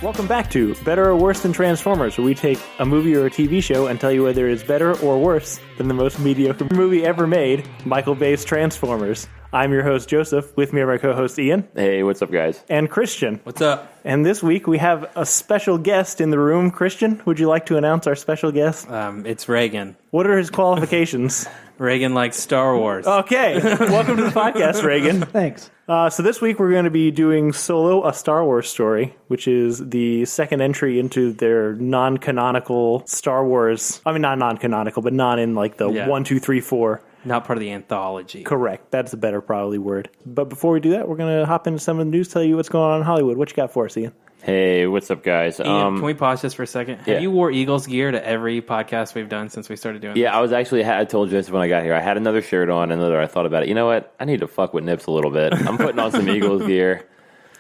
Welcome back to Better or Worse Than Transformers, where we take a movie or a TV show and tell you whether it's better or worse than the most mediocre movie ever made, Michael Bay's Transformers. I'm your host, Joseph. With me are my co-host, Ian. Hey, what's up, guys? And Christian. What's up? And this week we have a special guest in the room. Christian, would you like to announce our special guest? It's Reagan. What are his qualifications? Reagan likes Star Wars. Okay. Welcome to the podcast, Reagan. Thanks. So this week we're going to be doing Solo, a Star Wars story, which is the second entry into their non-canonical Star Wars. I mean, not non-canonical, but not in like the 1, 2, 3, 4. Not part of the anthology. Correct. That's a better probably word. But before we do that, we're going to hop into some of the news, tell you what's going on in Hollywood. What you got for us, Ian? Hey, what's up, guys? Ian, can we pause just for a second? Yeah. Have you wore Eagles gear to every podcast we've done since we started doing this? Yeah, I told Joseph when I got here, I had another shirt on, I thought about it. You know what? I need to fuck with Nips a little bit. I'm putting on some Eagles gear.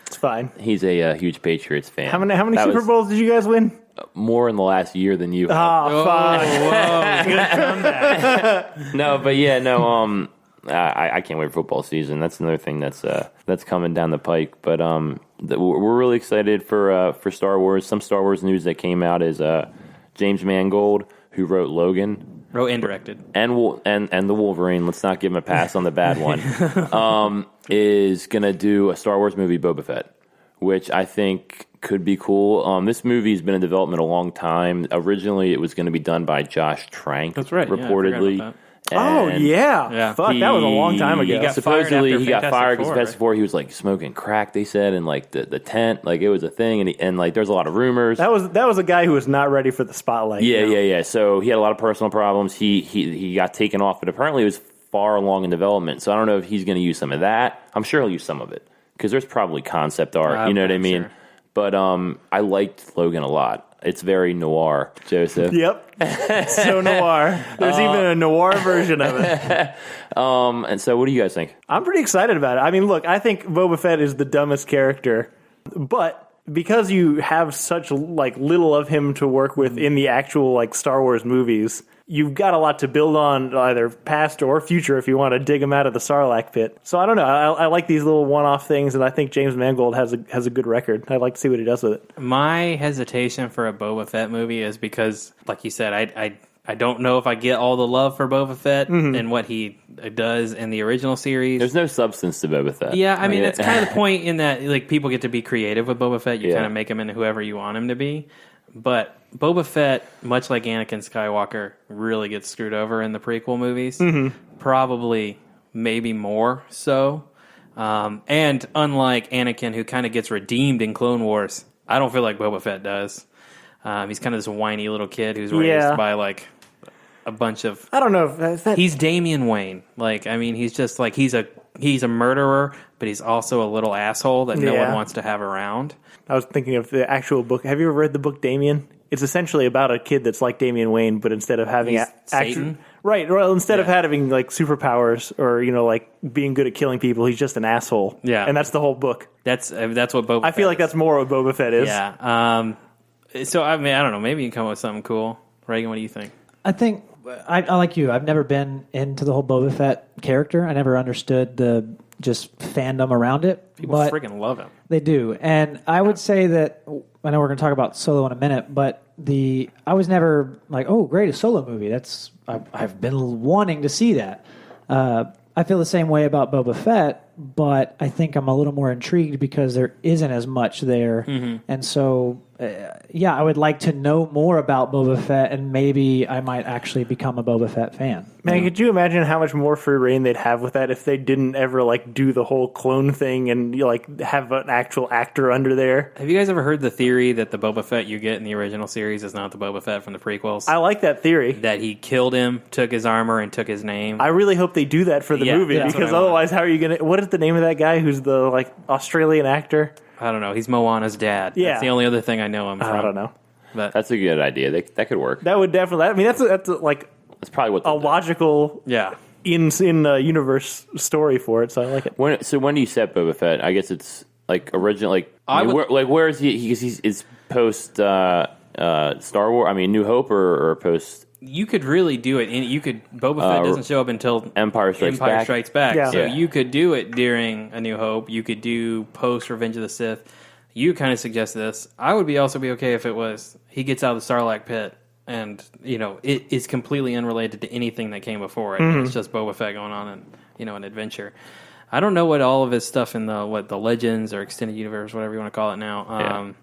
It's fine. He's a huge Patriots fan. How many Super Bowls did you guys win? More in the last year than you have. Oh, fuck. Whoa. Good comeback. No, but yeah, no, I can't wait for football season. That's another thing that's coming down the pike. But we're really excited for Star Wars. Some Star Wars news that came out is James Mangold, who wrote Logan, Wrote and directed. and the Wolverine. Let's not give him a pass on the bad one. Is gonna do a Star Wars movie, Boba Fett, which I think could be cool. This movie's been in development a long time. Originally, it was going to be done by Josh Trank. That's right. Reportedly. Yeah, Oh, yeah. Fuck, that was a long time ago. He got Supposedly, he got fired because Fantastic Four, Fantastic Four, he was like smoking crack. They said in like the tent, like it was a thing, and like there's a lot of rumors. That was a guy who was not ready for the spotlight. Yeah. So he had a lot of personal problems. He got taken off, but apparently it was far along in development. So I don't know if he's going to use some of that. I'm sure he'll use some of it because there's probably concept art. You know what I mean? Sure. But I liked Logan a lot. It's very noir, Joseph. Yep. So noir. There's even a noir version of it. And so what do you guys think? I'm pretty excited about it. I mean, look, I think Boba Fett is the dumbest character, but because you have such like little of him to work with in the actual like Star Wars movies, you've got a lot to build on, either past or future, if you want to dig him out of the Sarlacc pit. So I don't know. I like these little one-off things, and I think James Mangold has a good record. I'd like to see what he does with it. My hesitation for a Boba Fett movie is because, like you said, I don't know if I get all the love for Boba Fett and what he does in the original series. There's no substance to Boba Fett. Yeah, I mean, that's kind of the point in that like people get to be creative with Boba Fett. You kind of make him into whoever you want him to be. But Boba Fett, much like Anakin Skywalker, really gets screwed over in the prequel movies. Probably, maybe more so. And unlike Anakin, who kind of gets redeemed in Clone Wars, I don't feel like Boba Fett does. He's kind of this whiny little kid who's raised by like a bunch of... I don't know if that... He's Damian Wayne. Like, I mean, he's just like, he's a murderer, but he's also a little asshole that no one wants to have around. I was thinking of the actual book. Have you ever read the book Damien? It's essentially about a kid that's like Damian Wayne, but instead of having Satan? Right. Well, instead of having like superpowers or like being good at killing people, he's just an asshole. Yeah, and that's the whole book. That's what Boba. I feel like that's more what Boba Fett is. Yeah. So I mean, I don't know. Maybe you can come up with something cool. Reagan, what do you think? I think I like you. I've never been into the whole Boba Fett character. I never understood the just fandom around it. People freaking love him. They do, and I would say that I know we're going to talk about Solo in a minute, but I was never like, oh, great, a Solo movie. I've been wanting to see that. I feel the same way about Boba Fett, but I think I'm a little more intrigued because there isn't as much there, and so. I would like to know more about Boba Fett, and maybe I might actually become a Boba Fett fan. Man, could you imagine how much more free reign they'd have with that if they didn't ever like do the whole clone thing and like have an actual actor under there? Have you guys ever heard the theory that the Boba Fett you get in the original series is not the Boba Fett from the prequels? I like that theory. That he killed him, took his armor, and took his name. I really hope they do that for the movie because otherwise, how are you gonna? What is the name of that guy who's the like Australian actor? I don't know. He's Moana's dad. Yeah. That's the only other thing I know him from. I don't know. But That's a good idea. That could work. That would definitely. I mean, that's like That's probably what a logical in universe story for it. So I like it. When do you set Boba Fett? I guess it's like original. Where is he? He's post Star Wars. I mean, New Hope or post. You could really do it. Boba Fett doesn't show up until Empire Strikes Back. Yeah. So Yeah. you could do it during A New Hope. You could do post Revenge of the Sith. you kind of suggest this. I would also be okay if it was he gets out of the Sarlacc pit and, it is completely unrelated to anything that came before it. Mm-hmm. It's just Boba Fett going on an adventure. I don't know what all of his stuff in the Legends or Extended Universe, whatever you want to call it now.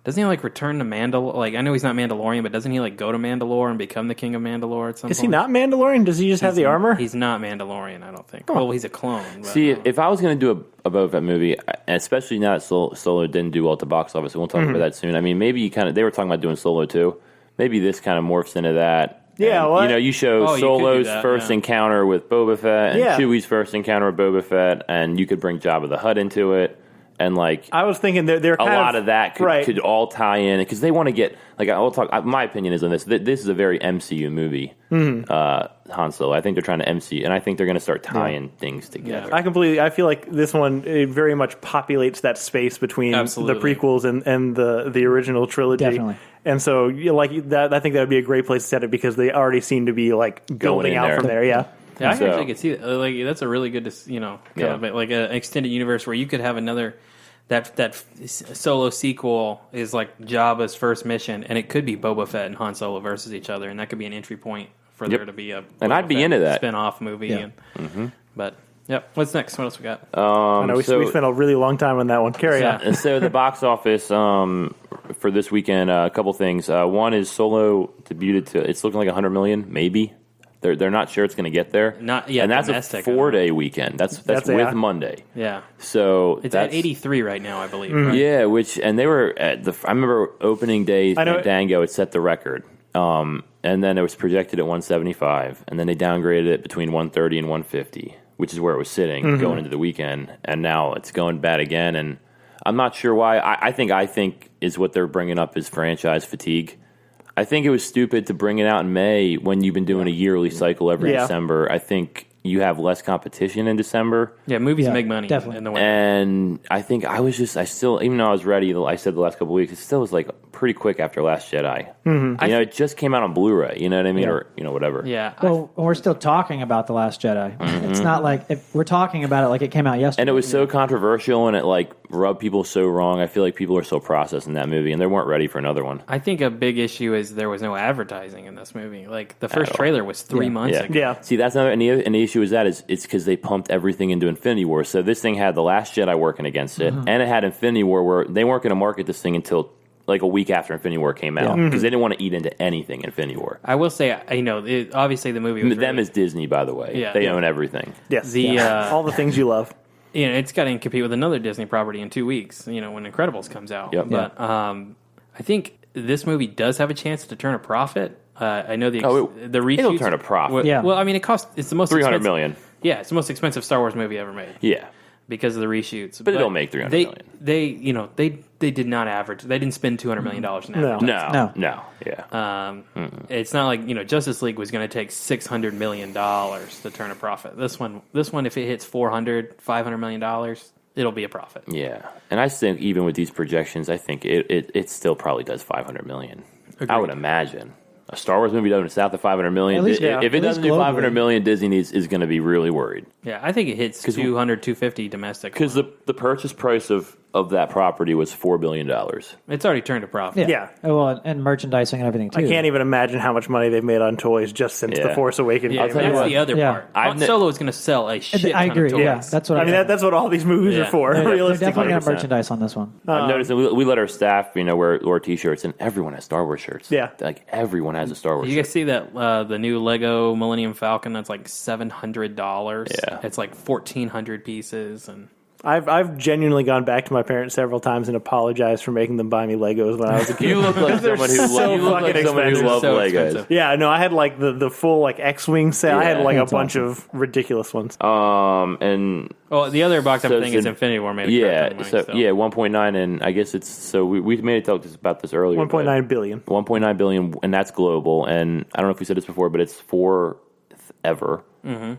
Doesn't he return to Mandalore? I know he's not Mandalorian, but doesn't he go to Mandalore and become the king of Mandalore at some point? Is he not Mandalorian? Does he just have the armor? He's not Mandalorian, I don't think. Oh. Well, he's a clone. But, see, if I was going to do a Boba Fett movie, and especially now that Solo didn't do well at the box office, and we'll talk about that soon. I mean, maybe they were talking about doing Solo too. Maybe this kind of morphs into that. Yeah, and, you show Solo's first encounter with Boba Fett and Chewie's first encounter with Boba Fett, and you could bring Jabba the Hutt into it. And I was thinking they're a lot of that could all tie in because they want to get I'll talk. My opinion is on this. This is a very MCU movie. Han Solo. I think they're trying to MC, and I think they're going to start tying things together. Yeah. I feel like this one very much populates that space between the prequels and the original trilogy. Definitely. And so that, I think that would be a great place to set it because they already seem to be building out from there. Yeah. Yeah, I actually could see that. That's a really good, like an extended universe where you could have another that Solo sequel is Jabba's first mission, and it could be Boba Fett and Han Solo versus each other, and that could be an entry point for there to be a and I'd be into that spin-off movie. Yeah. But what's next? What else we got? I know we spent a really long time on that one. Carry on. And so the box office for this weekend, a couple things. One is Solo debuted to it's looking like 100 million, maybe. They're not sure it's going to get there. Not yet. And that's a 4-day weekend. That's with Monday. Yeah. So it's at 83 right now, I believe. Mm-hmm. Right? Yeah, and they were at I remember opening day Fandango it set the record. And then it was projected at 175, and then they downgraded it between 130 and 150, which is where it was sitting going into the weekend. And now it's going bad again, and I'm not sure why. I think is what they're bringing up is franchise fatigue. I think it was stupid to bring it out in May when you've been doing a yearly cycle every December. I think you have less competition in December. Yeah, movies make money definitely. in the winter. And I think I still, even though I was ready, I said the last couple of weeks, it still was pretty quick after Last Jedi. Mm-hmm. It just came out on Blu-ray, you know what I mean? Yeah. Or, whatever. Yeah. Well, we're still talking about The Last Jedi. Mm-hmm. It's not if we're talking about it like it came out yesterday. And it was so controversial and it rubbed people so wrong. I feel like people are still processing that movie and they weren't ready for another one. I think a big issue is there was no advertising in this movie. The first trailer was 3 months ago. Yeah. See, that's another, and the issue is that it's because they pumped everything into Infinity War. So this thing had The Last Jedi working against it, and it had Infinity War where they weren't going to market this thing until a week after Infinity War came out because they didn't want to eat into anything Infinity War. I will say, obviously the movie was them is Disney, by the way. Yeah. They own everything. Yes. All the things you love. It's got to compete with another Disney property in 2 weeks, when Incredibles comes out. Yep. But I think this movie does have a chance to turn a profit. I know the reshoots. It'll turn a profit. Well, I mean, it's the most $300 million. Yeah, it's the most expensive Star Wars movie ever made. Yeah. Because of the reshoots. But it'll make $300 million. They did not average. They didn't spend $200 million in advertising. No. Yeah. It's not like, Justice League was going to take $600 million to turn a profit. This one, if it hits $500 million, it'll be a profit. Yeah. And I think even with these projections, I think it still probably does $500 million. Agreed. I would imagine. A Star Wars movie doesn't south of $500 million. If it doesn't do $500 million, Disney is going to be really worried. Yeah, I think it hits 200, 250 domestic. Because the purchase price of that property was $4 billion. It's already turned a profit. Yeah. Well, and merchandising and everything, too. I can't even imagine how much money they've made on toys just since The Force Awakens. Yeah, that's the other part. Han Solo is going to sell a shit ton I agree. of toys. Yeah, that's what I mean. That's what all these movies are for, realistically. They're definitely going to merchandise on this one. I've noticed that we let our staff, wear T-shirts, and everyone has Star Wars shirts. Yeah. Everyone has a Star Wars shirt. You guys see that the new Lego Millennium Falcon that's $700? Yeah. It's 1,400 pieces. And I've genuinely gone back to my parents several times and apologized for making them buy me Legos when I was a kid. You look like someone who loves Legos. Expensive. Yeah, no, I had the full X-wing set. I had a bunch of ridiculous ones. And the other box I'm thinking is Infinity War made. 1.9, and I guess it's so we made a talk about this earlier. 1.9 billion. 1.9 billion, and that's global. And I don't know if we said this before, but it's forever, and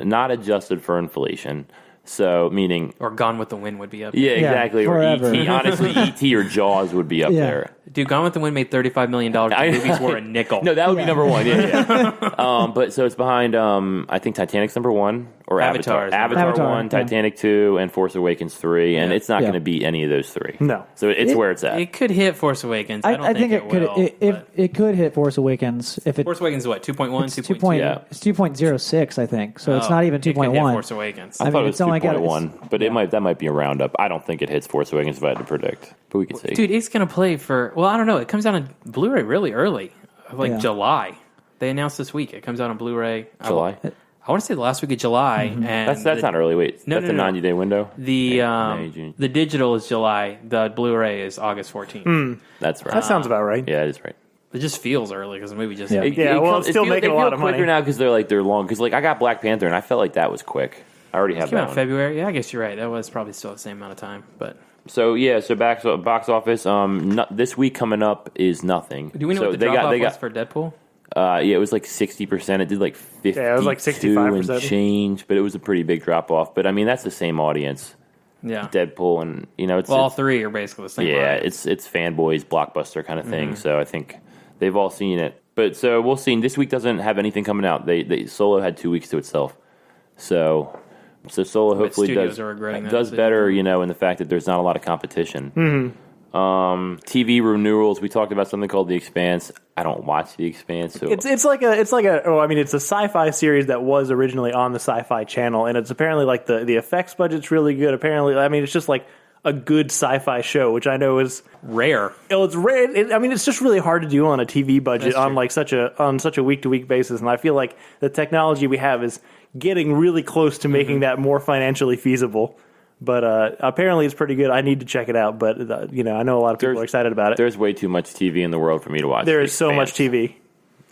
not adjusted for inflation. So, meaning... Or Gone with the Wind would be up there. Yeah, exactly. Forever. Or E.T. Honestly, E.T. or Jaws would be up there. Dude, Gone with the Wind made $35 million. The movies were a nickel. No, that would be number one. Yeah. But so it's behind, I think Titanic's number one, or Avatar. Avatar is Avatar 1, yeah. Titanic 2, and Force Awakens 3, and it's not Yeah. going to beat any of those 3. No. So it's where it's at. It could hit Force Awakens. I don't think it could. will. but It could hit Force Awakens if it. Force Awakens is what, 2.1, It's 2.2? Yeah. It's 2.06, I think. So it's Oh, not even it could hit 2.1. Force Awakens. I mean, thought it it's was only got- 2.1, but that might be a roundup. I don't think it hits Force Awakens if I had to predict, but we can see. Dude, it's going to play for, well, I don't know. It comes out on Blu-ray really early, like Yeah. July. They announced this week. It comes out on Blu-ray. July? I want to say the last week of July. And That's not early. Wait, No, that's no, a no. 90-day window? The May, June. the digital is July. The Blu-ray is August 14th. That's right. That sounds about right. Yeah, that is right. It just feels early because the movie just Yeah. hit. Yeah, well, it's still making a lot of quicker money. now because they're long. Because like I got Black Panther and I felt like that was quick. I already have Came that out in one. February. Yeah, I guess you're right. That was probably still the same amount of time. But So box office. This week coming up is nothing. do we know so what the drop-off was for Deadpool? Yeah, it was like 60%. It did like 50. Yeah, it was like 65%. and change, but it was a pretty big drop off. But I mean, that's the same audience. Yeah. Deadpool, and it's Well, all three are basically the same. yeah, audience. it's fanboys, blockbuster kind of thing. So I think they've all seen it. But so we'll see. This week doesn't have anything coming out. They Solo had 2 weeks to itself. So Solo hopefully studios are regretting that does decision. better, in the fact that there's not a lot of competition. TV renewals. We talked about something called The Expanse. I don't watch The Expanse. So It's a sci-fi series that was originally on the Sci-Fi Channel, and it's apparently like the effects budget's really good. Apparently, I mean, it's just like a good sci-fi show, which I know is rare. it's rare. It's just really hard to do on a TV budget That's on true. such a week-to-week basis, and I feel like the technology we have is getting really close to making that more financially feasible. But apparently it's pretty good. I need to check it out. But I know a lot of people are excited about it. There's way too much TV in the world for me to watch. There The is so much Expanse. TV.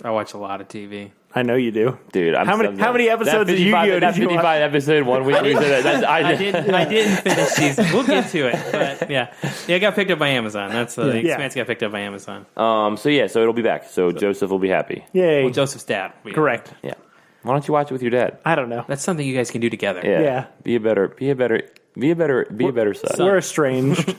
I watch a lot of TV. I know you do, Dude. How many episodes of Yu-Gi-Oh did you watch? 55 episode 1 week. We said that. I didn't finish season. We'll get to it, but yeah, it got picked up by Amazon. That's the Expanse got picked up by Amazon. So it'll be back. So Joseph will be happy. Yay! Well, Joseph's dad. Correct. Yeah. Why don't you watch it with your dad? I don't know. That's something you guys can do together. Yeah. Be a better son. We're estranged.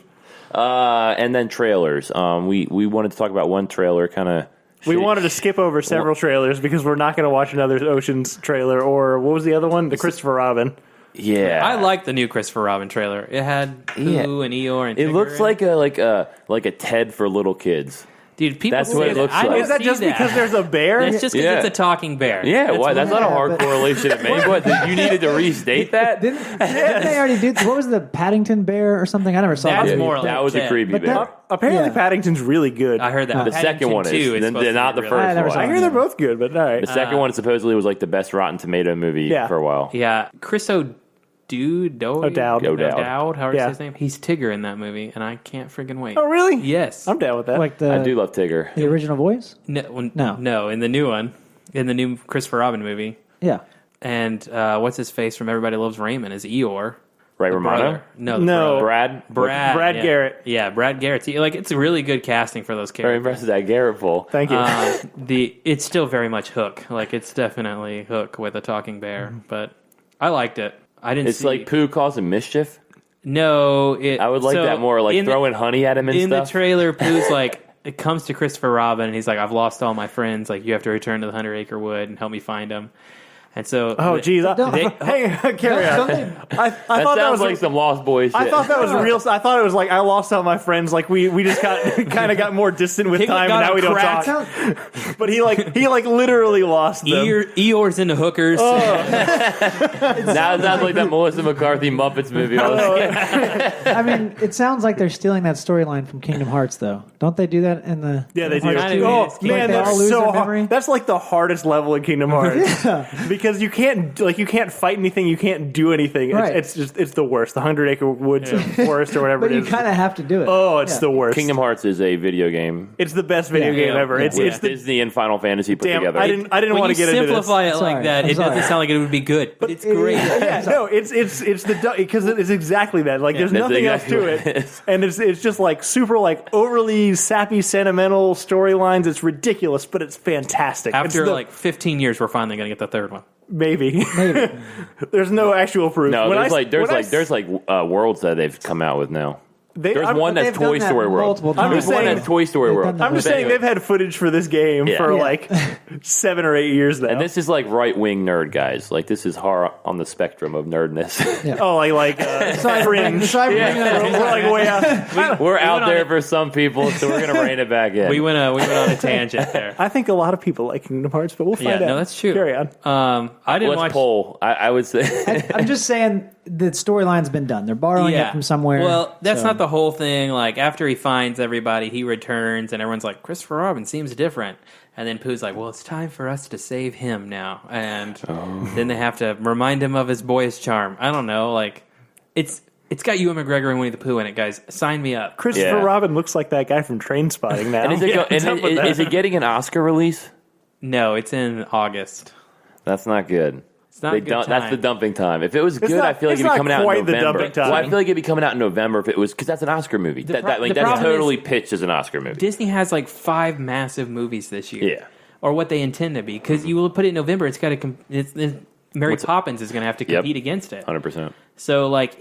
And then trailers. We wanted to talk about one trailer, kind of. We wanted to skip over several trailers because we're not going to watch another Ocean's trailer, or what was the other one? The Christopher Robin. Yeah, I like the new Christopher Robin trailer. It had Pooh and Eeyore and It Tigger looks in like a TED for little kids. Dude, people That's say what it that. looks I like. don't Is that see just that. because there's a bear? It's just because Yeah. it's a talking bear. Yeah, why? That's not a hard but- correlation to make. What? You needed to restate that? Didn't they already do? What was the Paddington bear or something? I never saw That's that. more like that was a Ted. creepy But bear. that- Apparently, Yeah. Paddington's really good. I heard that. The second one is. Paddington 2 They're supposed not to the be really first I never one. saw I it. hear they're both good, but all right. The second one supposedly was like the best Rotten Tomato movie Yeah. for a while. Yeah, Chris O'Dowd, however you say his name. He's Tigger in that movie, and I can't freaking wait. Oh, really? Yes. I'm down with that. Like the I do love Tigger. the original voice. No, in the new one, in the new Christopher Robin movie. Yeah. And what's his face from Everybody Loves Raymond is Eeyore. Ray the Romano? brother. No, the No. brother. Brad? Brad yeah. Garrett. Yeah, Brad Garrett. Like, it's a really good casting for those Very characters. impressed with that Garrett pull. Thank you. It's still very much Hook. Like, it's definitely Hook with a talking bear. But I liked it. I didn't. It's see, like Pooh causing mischief. No, I would like that more, like throwing honey at him and in stuff. the trailer. Pooh's like, it comes to Christopher Robin, and he's like, "I've lost all my friends. Like, you have to return to the 100-acre wood and help me find them." And so, Oh, geez. Hey, carry on. I that thought that was sounds like some Lost Boys shit. I thought that was real. I thought it was like I lost all my friends. Like we just got kind of got more distant with Piglet time, and got now we don't cracked. talk. But he literally lost them. Eeyore's into hookers. Now it sounds like that Melissa McCarthy Muppets movie. I mean, it sounds like they're stealing that storyline from Kingdom Hearts, though. Don't they do that in the? Yeah, they Kingdom do. Hearts Kinda 2? Oh is. Like man, they all that's lose so their hard. memory? That's like the hardest level in Kingdom Hearts because you can't fight anything, you can't do anything. Right. It's the worst. The 100-acre woods or forest or whatever But it you is. kind of have to do it. Oh, it's Yeah. the worst. Kingdom Hearts is a video game. It's the best video Yeah. game ever. Yeah. It's With the Disney and Final Fantasy put damn. together. I didn't when want you to get into this. simplify it Sorry, like that, I'm it sorry. doesn't sound like it would be good, but it's great. Yeah, no, it's because it's exactly that. Like, there's That's nothing exactly else to what it it, is. and it's just like super like overly sappy, sentimental storylines. It's ridiculous, but it's fantastic. After It's the- like 15 years, we're finally going to get the third one. maybe, there's no actual proof. No, When there's I- like when I- worlds that they've come out with now. There's one that's they've done Toy that Story World. multiple times. There's one that's Toy Story They've World. done that I'm just But saying anyway. they've had footage for this game for like 7 or 8 years now. And this is like right-wing nerd guys. Like this is hard on the spectrum of nerdness. oh, like Fringe. We're like way out. We're out there for some people, so we're gonna rein it back in. We went on a tangent there. I think a lot of people like Kingdom Hearts, but we'll find out. No, that's true. Carry on. I didn't Let's watch. poll. I would say. I'm just saying the storyline's been done. They're borrowing it from somewhere. Well, that's so- not the whole thing. Like after he finds everybody, he returns, and everyone's like, "Christopher Robin seems different." And then Pooh's like, "Well, it's time for us to save him now." And then they have to remind him of his boyish charm. I don't know. Like it's got Ewan McGregor and Winnie the Pooh in it, guys. Sign me up. Christopher Robin looks like that guy from Trainspotting now. And is it getting an Oscar release? No, it's in August. That's not good. It's not a good time. That's the dumping time. If it was good, not- I feel like it's it'd be not coming out in quite the November. dumping time. Well, I feel like it'd be coming out in November if it was because that's an Oscar movie. That's problem totally is- pitched as an Oscar movie. Disney has like 5 massive movies this year. Yeah. Or what they intend to be. Because you will put it in November, it's got to... Mary Poppins is going to have to compete against it. 100%. So, like,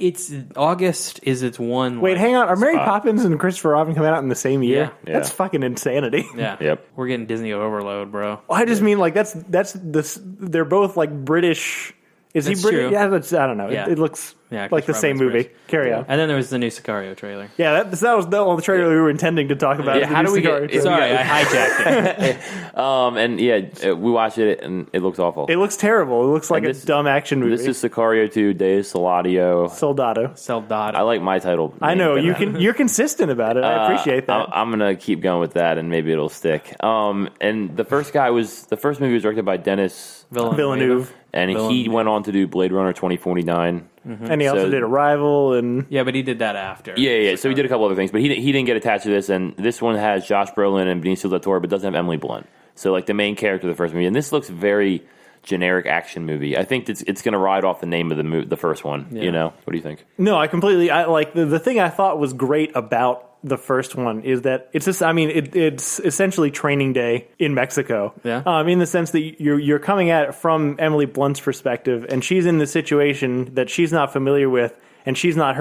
August is its one... Wait, like, hang on. Are Mary spot. Poppins and Christopher Robin coming out in the same year? Yeah. That's fucking insanity. Yeah. Yep. We're getting Disney overload, bro. I just mean like that's this. They're both like British. Is That's he British? true. Yeah, I don't know. Yeah. It looks Yeah, like the Chris same Roberts movie. British. Carry on. And then there was the new Sicario trailer. Yeah, that was the trailer we were intending to talk about. Yeah, how do we get- Sorry, I hijacked it. And we watched it and it looks awful. It looks terrible. It looks like And a dumb action movie. This is Sicario 2, Deus Saladio. Soldado. Soldado. I like my title. I know name better. you're consistent about it. I appreciate that. I'm gonna keep going with that, and maybe it'll stick. And the first movie was directed by Denis Villeneuve. and he went on to do Blade Runner 2049. And he also So- did Arrival and Yeah, but he did that after. Yeah. So he did a couple other things, but he didn't get attached to this. And this one has Josh Brolin and Benicio del Toro, but doesn't have Emily Blunt. So like the main character of the first movie, and this looks very generic action movie. I think it's going to ride off the name of the first one. Yeah. You know, what do you think? No, I like the thing I thought was great about the first one is that it's just, it's essentially Training Day in Mexico. Yeah. In the sense that you're coming at it from Emily Blunt's perspective, and she's in the situation that she's not familiar with, and she's not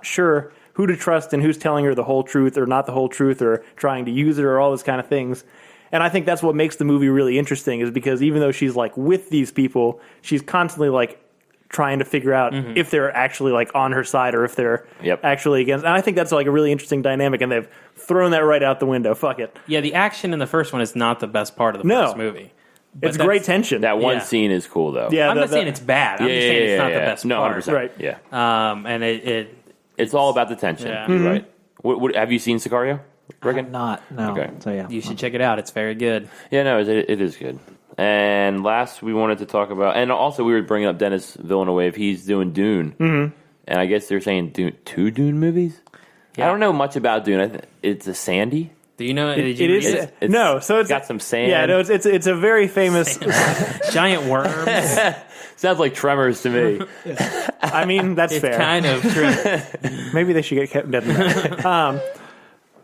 sure who to trust and who's telling her the whole truth or not the whole truth or trying to use it or all those kind of things. And I think that's what makes the movie really interesting is because even though she's like with these people, she's constantly like trying to figure out if they're actually like on her side or if they're actually against. And I think that's like a really interesting dynamic, and they've thrown that right out the window. Fuck it. Yeah, the action in the first one is not the best part of the first movie. But It's great tension. That one Yeah. scene is cool though. Yeah, I'm not saying it's bad. I'm just saying it's not the best No, part. 100%. Right. Yeah. And It's all about the tension. Yeah. You're right. What, have you seen Sicario? I'm not. No. Okay. So yeah. you should check it out. It's very good. Yeah, no, it is good. And last we wanted to talk about, and also we were bringing up Denis Villeneuve. He's doing Dune. Mm-hmm. And I guess they're saying two Dune movies? Yeah. I don't know much about Dune. It's a sandy. Do you know? It is. It's No, so it's got some sand. Yeah, no, it's a very famous. giant worms. Sounds like Tremors to me. I mean, that's It's fair. kind of true. Maybe they should get kept dead.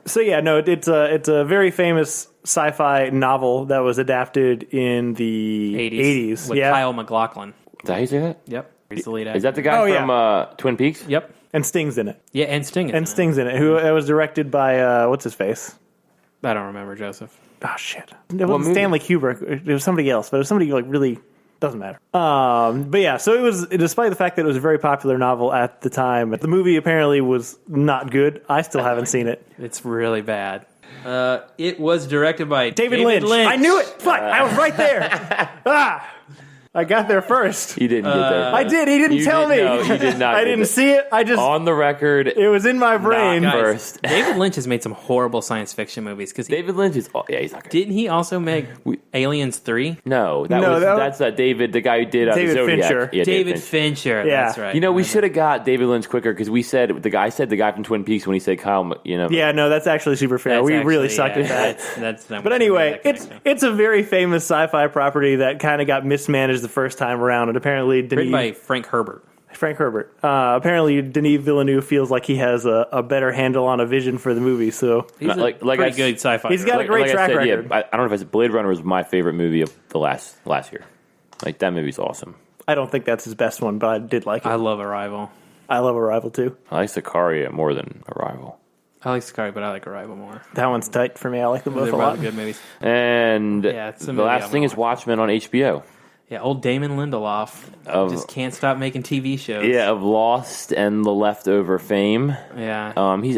So yeah, no, it's a very famous sci-fi novel that was adapted in the 80s. with Yeah, Kyle MacLachlan. Is that how you say that? Yep, he's the lead actor. Is that the guy Oh, from Twin Peaks? Yep. and Sting's in it. Yeah, and Sting. is in And it. Sting's in it. Who it was directed by what's his face? I don't remember Joseph. Oh shit! It wasn't movie? Stanley Kubrick. It was somebody else, but it was somebody like really doesn't matter. But yeah, so it was. Despite the fact that it was a very popular novel at the time, the movie apparently was not good. I still haven't seen it. It's really bad. It was directed by David Lynch. I knew it. Fuck! I was right there. I got there first. You didn't get there. I did. He didn't You tell did- me. no, you did not I get didn't it. see it. I just. On the record, It was in my brain. Not Guys, first. David Lynch has made some horrible science fiction movies. Because David Lynch is. Oh, yeah, he's not good. didn't he also make Aliens 3? No, No, that's David, the guy who did David the Zodiac. Fincher. Yeah, David Fincher. Yeah. That's right. You know, we should have got David Lynch quicker because we said the guy from Twin Peaks when he said Kyle. You know, Yeah, no, that's actually super fair. That's We really actually- sucked yeah, at that. That's not But what anyway, that connection. it's a very famous sci-fi property that kind of got mismanaged the first time around, and apparently written by Denis, Frank Herbert. Frank Herbert. Apparently Denis Villeneuve feels like he has a better handle on a vision for the movie. So He's a like pretty I- good sci-fi. he's got a director. great track I said, record. Yeah, I don't know if I said Blade Runner was my favorite movie of the last year. Like that movie's awesome. I don't think that's his best one, but I did like it. I love Arrival. I love Arrival too. I like Sicario more than Arrival. I like Sicario, but I like Arrival more. That one's tight for me. I like them both They're a lot. really good movies. And it's a the movie last I'm thing gonna is Watchmen on HBO. Yeah, old Damon Lindelof just can't stop making TV shows. Yeah, of Lost and the Leftover fame. Yeah. He's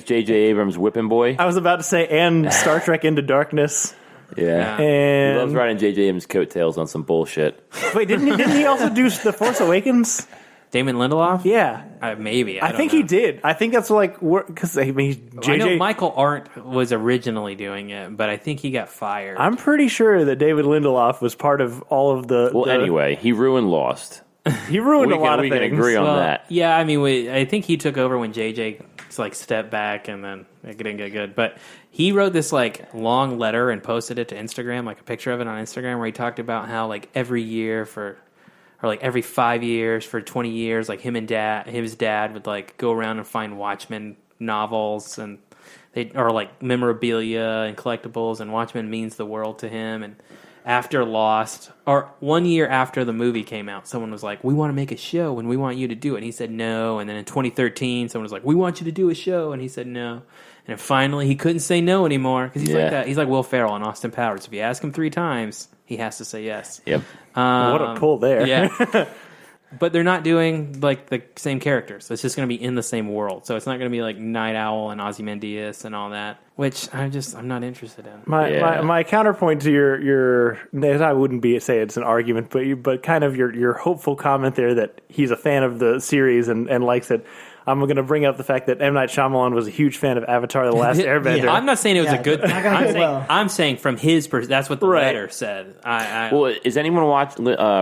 J.J. Abrams' whipping boy. I was about to say, and Star Trek Into Darkness. Yeah. And He loves riding J.J. Abrams' coattails on some bullshit. Wait, didn't he also do The Force Awakens? Damon Lindelof? Yeah. Maybe. I think he did. I think that's like, because I mean, JJ. I know Michael Arndt was originally doing it, but I think he got fired. I'm pretty sure that David Lindelof was part of all of the. Anyway, he ruined Lost. He ruined a lot of we things. We can agree on that. Yeah, I mean, I think he took over when JJ stepped back, and then it didn't get good. But he wrote this long letter and posted it to Instagram, a picture of it on Instagram, where he talked about how every year or every 5 years for 20 years, his dad would go around and find Watchmen novels and memorabilia and collectibles, and Watchmen means the world to him. And after Lost, or 1 year after the movie came out, someone was like, "We want to make a show and we want you to do it." And he said no. And then in 2013, someone was like, "We want you to do a show," and he said no. And then finally, he couldn't say no anymore because he's like that. He's like Will Ferrell and Austin Powers. If you ask him 3 times, he has to say yes. Yep. What a pull there. Yeah. But they're not doing the same characters. It's just going to be in the same world. So it's not going to be like Night Owl and Ozymandias and all that, which I'm not interested in. My counterpoint to your I wouldn't say it's an argument, but kind of your hopeful comment there that he's a fan of the series and likes it. I'm going to bring up the fact that M. Night Shyamalan was a huge fan of Avatar: The Last Airbender. I'm not saying it was a good thing. Well. I'm saying from his perspective, that's what the letter said. Well, is anyone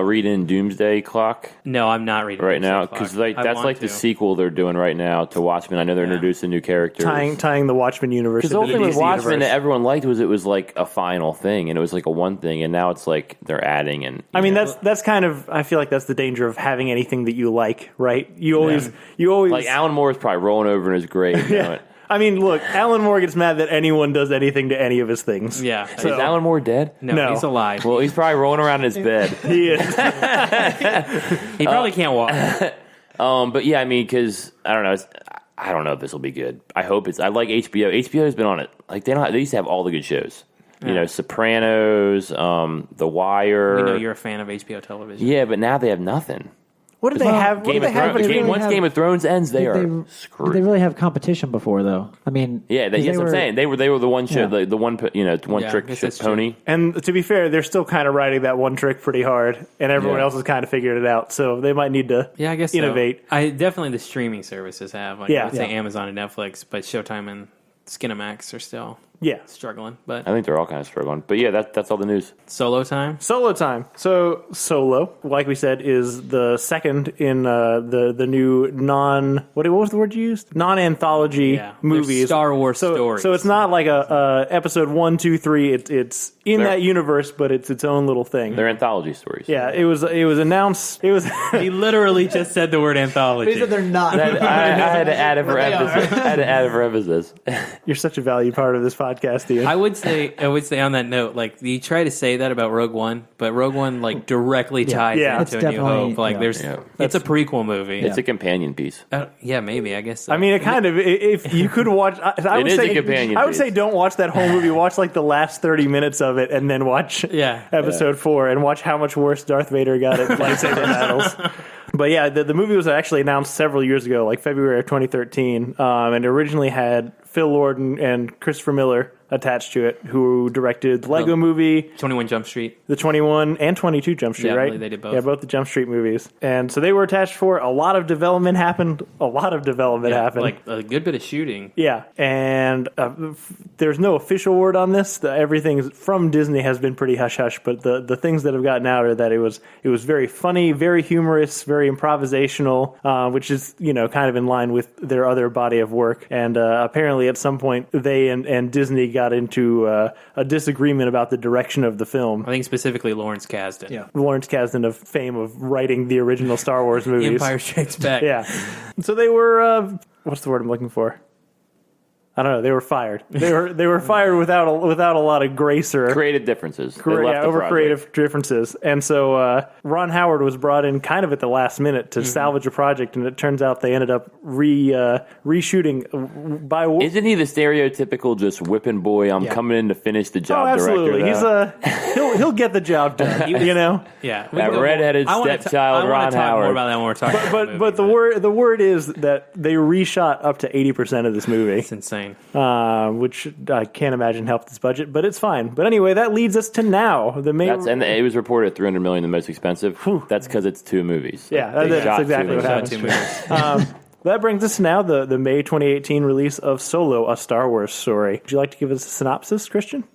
reading Doomsday Clock? No, I'm not reading right now because that's the sequel they're doing right now to Watchmen. I know they're introducing new characters, tying the Watchmen universe. Because the whole thing with Watchmen universe. that everyone liked was it was like a final thing, and it was like a one thing, and now it's like they're adding. And I mean, that's kind of, I feel like that's the danger of having anything that you like, right? You always like Alan Moore is probably rolling over in his grave. You know it. I mean, look, Alan Moore gets mad that anyone does anything to any of his things. Yeah. Is Alan Moore dead? No, he's alive. Well, he's probably rolling around in his bed. He is. He probably can't walk. But yeah, I mean, because I don't know. I don't know if this will be good. I hope it's. I like HBO. HBO has been on it. Like they used to have all the good shows. Yeah. You know, Sopranos, The Wire. We know you're a fan of HBO television. Yeah, but now they have nothing. What do they have? Once Game of Thrones ends, they are screwed. Did they really have competition before, though? I mean, yeah, that's what I'm saying. They were the one show, the one trick pony. And to be fair, they're still kind of riding that one trick pretty hard, and everyone else has kind of figured it out. So they might need to I guess innovate. So. Definitely the streaming services have. I would say Amazon and Netflix, but Showtime and Skinamax are still struggling. But I think they're all kind of struggling. But yeah, that's all the news. Solo time. So Solo, like we said, is the second in the new what was the word you used? Non-anthology movies. Star Wars stories. So it's not like a episode 1, 2, 3. It's in that universe, but it's its own little thing. They're anthology stories. Yeah, it was announced. It was. He literally just said the word anthology. He said they're not. I had to add it for emphasis. You're such a valued part of this podcast, Ian. I would say on that note, you try to say that about Rogue One, but Rogue One ties into A New Hope. It's a prequel movie. It's a companion piece. Maybe I guess. So. I mean, it kind of. If you could watch, I would say don't watch that whole movie. Watch the last 30 minutes of it, and then watch episode 4, and watch how much worse Darth Vader got at lightsaber battles. But yeah, the movie was actually announced several years ago, like February of 2013, and it originally had Phil Lord and Christopher Miller attached to it, who directed the Lego Movie, 21 Jump Street, the 21 and 22 Jump Street, right? They did both. Yeah, both the Jump Street movies, and so they were attached for a lot of development happened. Like a good bit of shooting. Yeah, and there's no official word on this. Everything from Disney has been pretty hush hush, but the things that have gotten out are that it was very funny, very humorous, very improvisational, which is kind of in line with their other body of work. And apparently, at some point, they and Disney got into a disagreement about the direction of the film. I think specifically Lawrence Kasdan. Yeah, Lawrence Kasdan of fame of writing the original Star Wars movies. Empire Strikes Back. Yeah, so they were what's the word I'm looking for? I don't know. They were fired. They were fired without a lot of grace or Creative differences. over creative differences. And so Ron Howard was brought in kind of at the last minute to salvage a project, and it turns out they ended up reshooting by. Isn't he the stereotypical just whipping boy? I'm coming in to finish the job. Absolutely. Director. He'll get the job done. You know. Yeah, that redheaded stepchild, Ron Howard. More about that when we're talking. But the word is that they reshot up to 80% of this movie. It's insane. Which I can't imagine helped this budget, but it's fine. But anyway, that leads us to now. And it was reported at $300 million, the most expensive. That's because it's 2 movies. Yeah, that's exactly what happened. That brings us to now the May 2018 release of Solo, a Star Wars story. Would you like to give us a synopsis, Christian?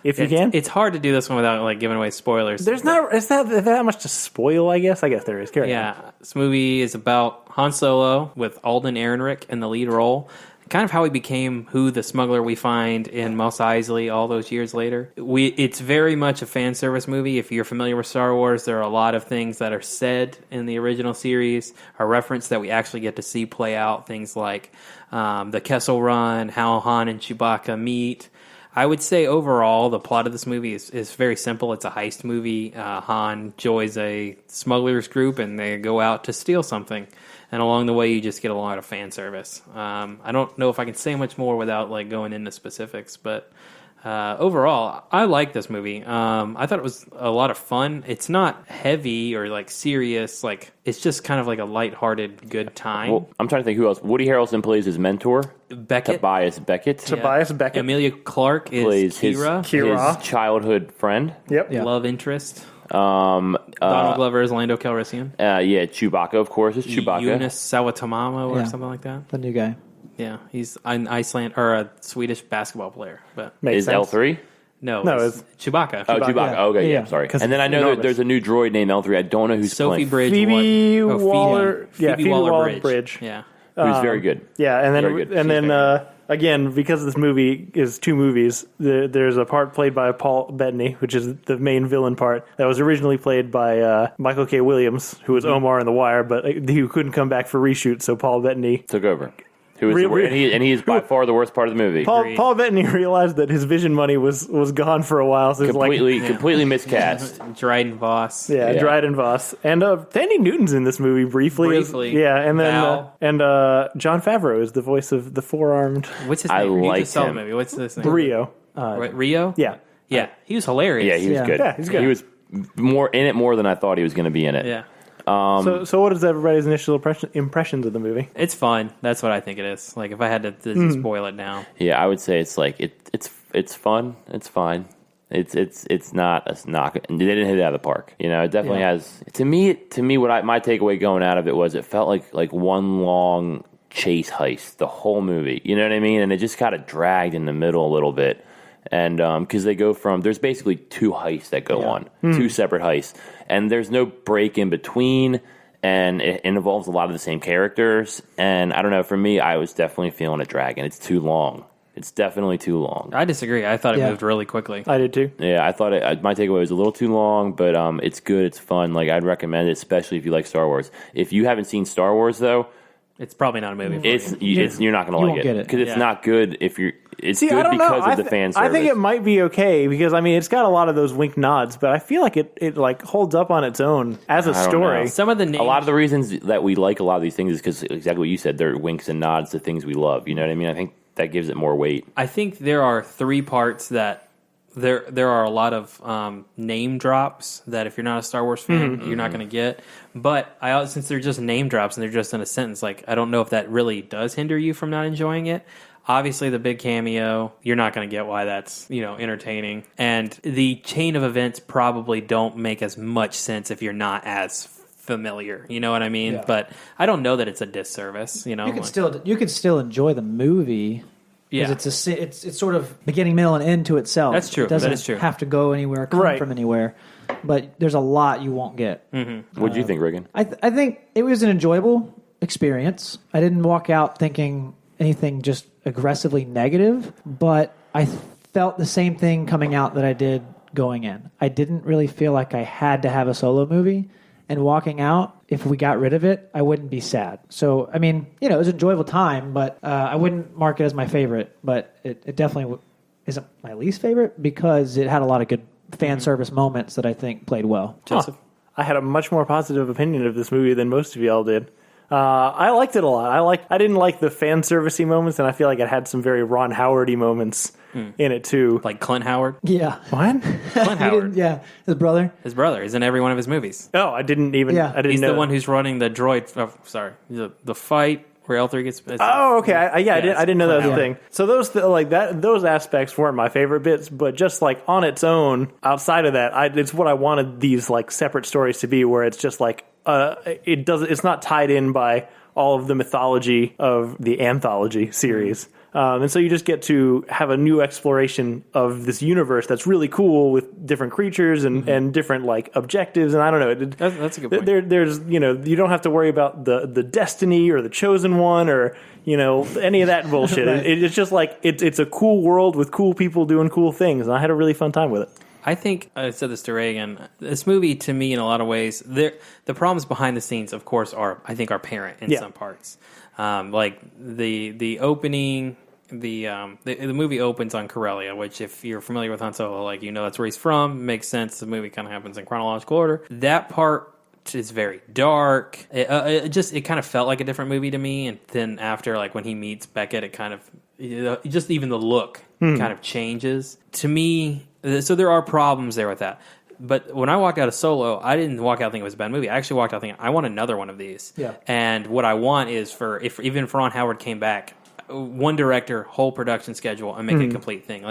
If you can. It's hard to do this one without giving away spoilers. Is that much to spoil, I guess? I guess there is. This movie is about Han Solo with Alden Ehrenreich in the lead role. Kind of how he became who the smuggler we find in Mos Eisley all those years later. It's very much a fan service movie. If you're familiar with Star Wars, there are a lot of things that are said in the original series, are referenced that we actually get to see play out. Things like the Kessel Run, how Han and Chewbacca meet. I would say overall, the plot of this movie is very simple. It's a heist movie. Han joins a smugglers group, and they go out to steal something. And along the way, you just get a lot of fan service. I don't know if I can say much more without going into specifics, but overall, I like this movie. I thought it was a lot of fun. It's not heavy or serious. It's just kind of like a lighthearted, good time. Well, I'm trying to think who else. Woody Harrelson plays his mentor, Beckett. Tobias Beckett. Tobias Beckett. Emilia Clarke is Kira. His childhood friend. Yep. Love interest. Donald Glover is Lando Calrissian. Chewbacca, of course, is Chewbacca. Eunice Sawatamama or something like that. The new guy. Yeah, he's an Iceland or a Swedish basketball player. But is L3? No, it's Chewbacca. Oh, Chewbacca. Yeah. Okay, yeah, sorry. And then I know that there's a new droid named L3. I don't know who's Sophie playing. Bridge. Phoebe Waller. Phoebe Waller-Bridge. Yeah. Who's very good. Yeah, and then very good. Again, because this movie is 2 movies, there's a part played by Paul Bettany, which is the main villain part, that was originally played by Michael K. Williams, who was Omar in The Wire, but he couldn't come back for reshoot, so Paul Bettany took over. And he is by far the worst part of the movie. Paul Bettany realized that his vision money was gone for a while. So completely miscast. Dryden Voss. Dryden Voss. And Thandie Newton's in this movie briefly. And then Jon Favreau is the voice of the four-armed. What's his name? I like him. Movie. What's his name? Rio. Rio? Yeah. Yeah. He was hilarious. Yeah, he was good. Yeah, he's good. He was more than I thought he was going to be in it. Yeah. So what is everybody's initial impressions of the movie? It's fun. That's what I think it is. If I had to spoil it now. Yeah, I would say it's it's fun. It's fine. It's not a knock. They didn't hit it out of the park. It definitely has. To me, my takeaway going out of it was it felt like one long chase heist the whole movie. You know what I mean? And it just kind of dragged in the middle a little bit. And because they go there's basically 2 heists that go on, 2 separate heists, and there's no break in between, and it involves a lot of the same characters. And I don't know, for me, I was definitely feeling it dragging. It's too long. It's definitely too long. I disagree. I thought it moved really quickly. I did too. Yeah, I thought my takeaway was a little too long, but it's good. It's fun. I'd recommend it, especially if you like Star Wars. If you haven't seen Star Wars, though, it's probably not a movie for you. You're not going to like it because it's not good if you're. It's good because of the fan service. I think it might be okay because it's got a lot of those wink nods, but I feel like it holds up on its own as a story. Some of the names, a lot of the reasons that we like a lot of these things is because exactly what you said. They're winks and nods to things we love. You know what I mean? I think that gives it more weight. I think there are 3 parts that there are a lot of name drops that if you're not a Star Wars fan, you're not going to get. But since they're just name drops and they're just in a sentence, I don't know if that really does hinder you from not enjoying it. Obviously, the big cameo, you're not going to get why that's entertaining. And the chain of events probably don't make as much sense if you're not as familiar. You know what I mean? Yeah. But I don't know that it's a disservice. You can still enjoy the movie. Yeah, it's sort of beginning, middle, and end to itself. That's true. It doesn't that is true. have to go anywhere, come from anywhere. But there's a lot you won't get. Mm-hmm. What do you think, Reagan? I think it was an enjoyable experience. I didn't walk out thinking anything just aggressively negative, but I felt the same thing coming out that I did going in. I didn't really feel like I had to have a Solo movie, and walking out, if we got rid of it, I wouldn't be sad. So, I mean, it was an enjoyable time, but I wouldn't mark it as my favorite. But it definitely isn't my least favorite because it had a lot of good fan service moments that I think played well. Joseph? I had a much more positive opinion of this movie than most of y'all did. I liked it a lot. I didn't like the fan servicey moments, and I feel like it had some very Ron Howardy moments in it too. Like Clint Howard? Yeah. What? Clint Howard. Yeah, his brother. His brother is in every one of his movies. Oh, I didn't even. Yeah. I didn't He's know the one who's running the droid. Oh, sorry, the fight where L3 gets. Oh, okay. I didn't know that was a Clint thing. So those aspects weren't my favorite bits, but just like on its own, outside of that, it's what I wanted these like separate stories to be, where it's just like it's not tied in by all of the mythology of the anthology series. And so you just get to have a new exploration of this universe that's really cool with different creatures and different like objectives. And I don't know. That's a good point. There's you don't have to worry about the destiny or the chosen one or any of that bullshit. Right. It's just like it's a cool world with cool people doing cool things. And I had a really fun time with it. I think I said this to Reagan. This movie, to me, in a lot of ways, the problems behind the scenes, of course, are apparent in some parts. Like the opening, the movie opens on Corellia, which, if you're familiar with Han Solo, that's where he's from. Makes sense. The movie kind of happens in chronological order. That part is very dark. It kind of felt like a different movie to me. And then after, when he meets Beckett, it kind of just even the look kind of changes to me. So there are problems there with that. But when I walked out of Solo, I didn't walk out thinking it was a bad movie. I actually walked out thinking, I want another one of these. Yeah. And what I want is even if Ron Howard came back, one director, whole production schedule, and make it a complete thing.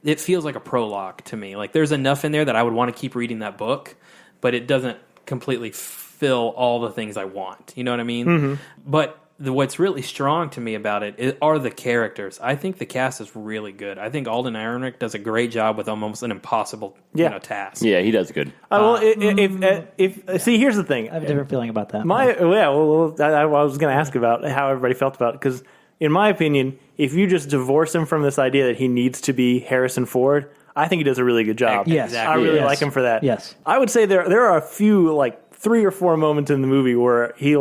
It feels like a prologue to me. There's enough in there that I would want to keep reading that book, but it doesn't completely fill all the things I want. You know what I mean? Mm-hmm. But what's really strong to me about it are the characters. I think the cast is really good. I think Alden Ehrenreich does a great job with almost an impossible task. Yeah, he does good. See, here's the thing. I have a different feeling about that. I was going to ask about how everybody felt about it, because in my opinion, if you just divorce him from this idea that he needs to be Harrison Ford, I think he does a really good job. Yes. Exactly. I really like him for that. Yes. I would say there are a few, 3 or 4 moments in the movie where he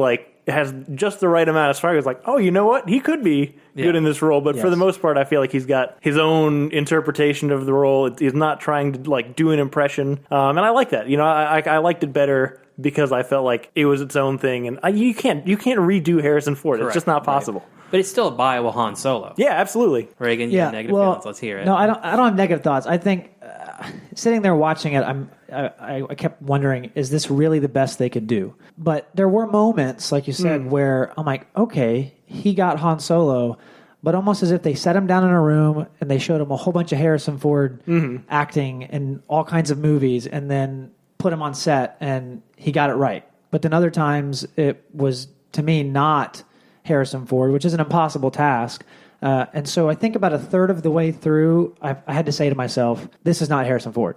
has just the right amount of spark. It's like, oh, you know what? He could be good in this role. But for the most part, I feel like he's got his own interpretation of the role. He's not trying to do an impression. And I like that. I liked it better because I felt like it was its own thing. And you can't redo Harrison Ford. Correct. It's just not possible. Right. But it's still a viable Han Solo. Yeah, absolutely. Reagan, you have negative feelings. Let's hear it. No, I don't have negative thoughts. I think sitting there watching it, I kept wondering, is this really the best they could do? But there were moments, like you said, where I'm like, okay, he got Han Solo, but almost as if they set him down in a room and they showed him a whole bunch of Harrison Ford acting in all kinds of movies and then put him on set and he got it right. But then other times it was, to me, not Harrison Ford, which is an impossible task. And so I think about a third of the way through, I had to say to myself, this is not Harrison Ford.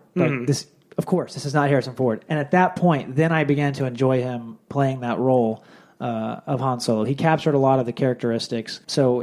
Of course, this is not Harrison Ford. And at that point, then I began to enjoy him playing that role of Han Solo. He captured a lot of the characteristics. So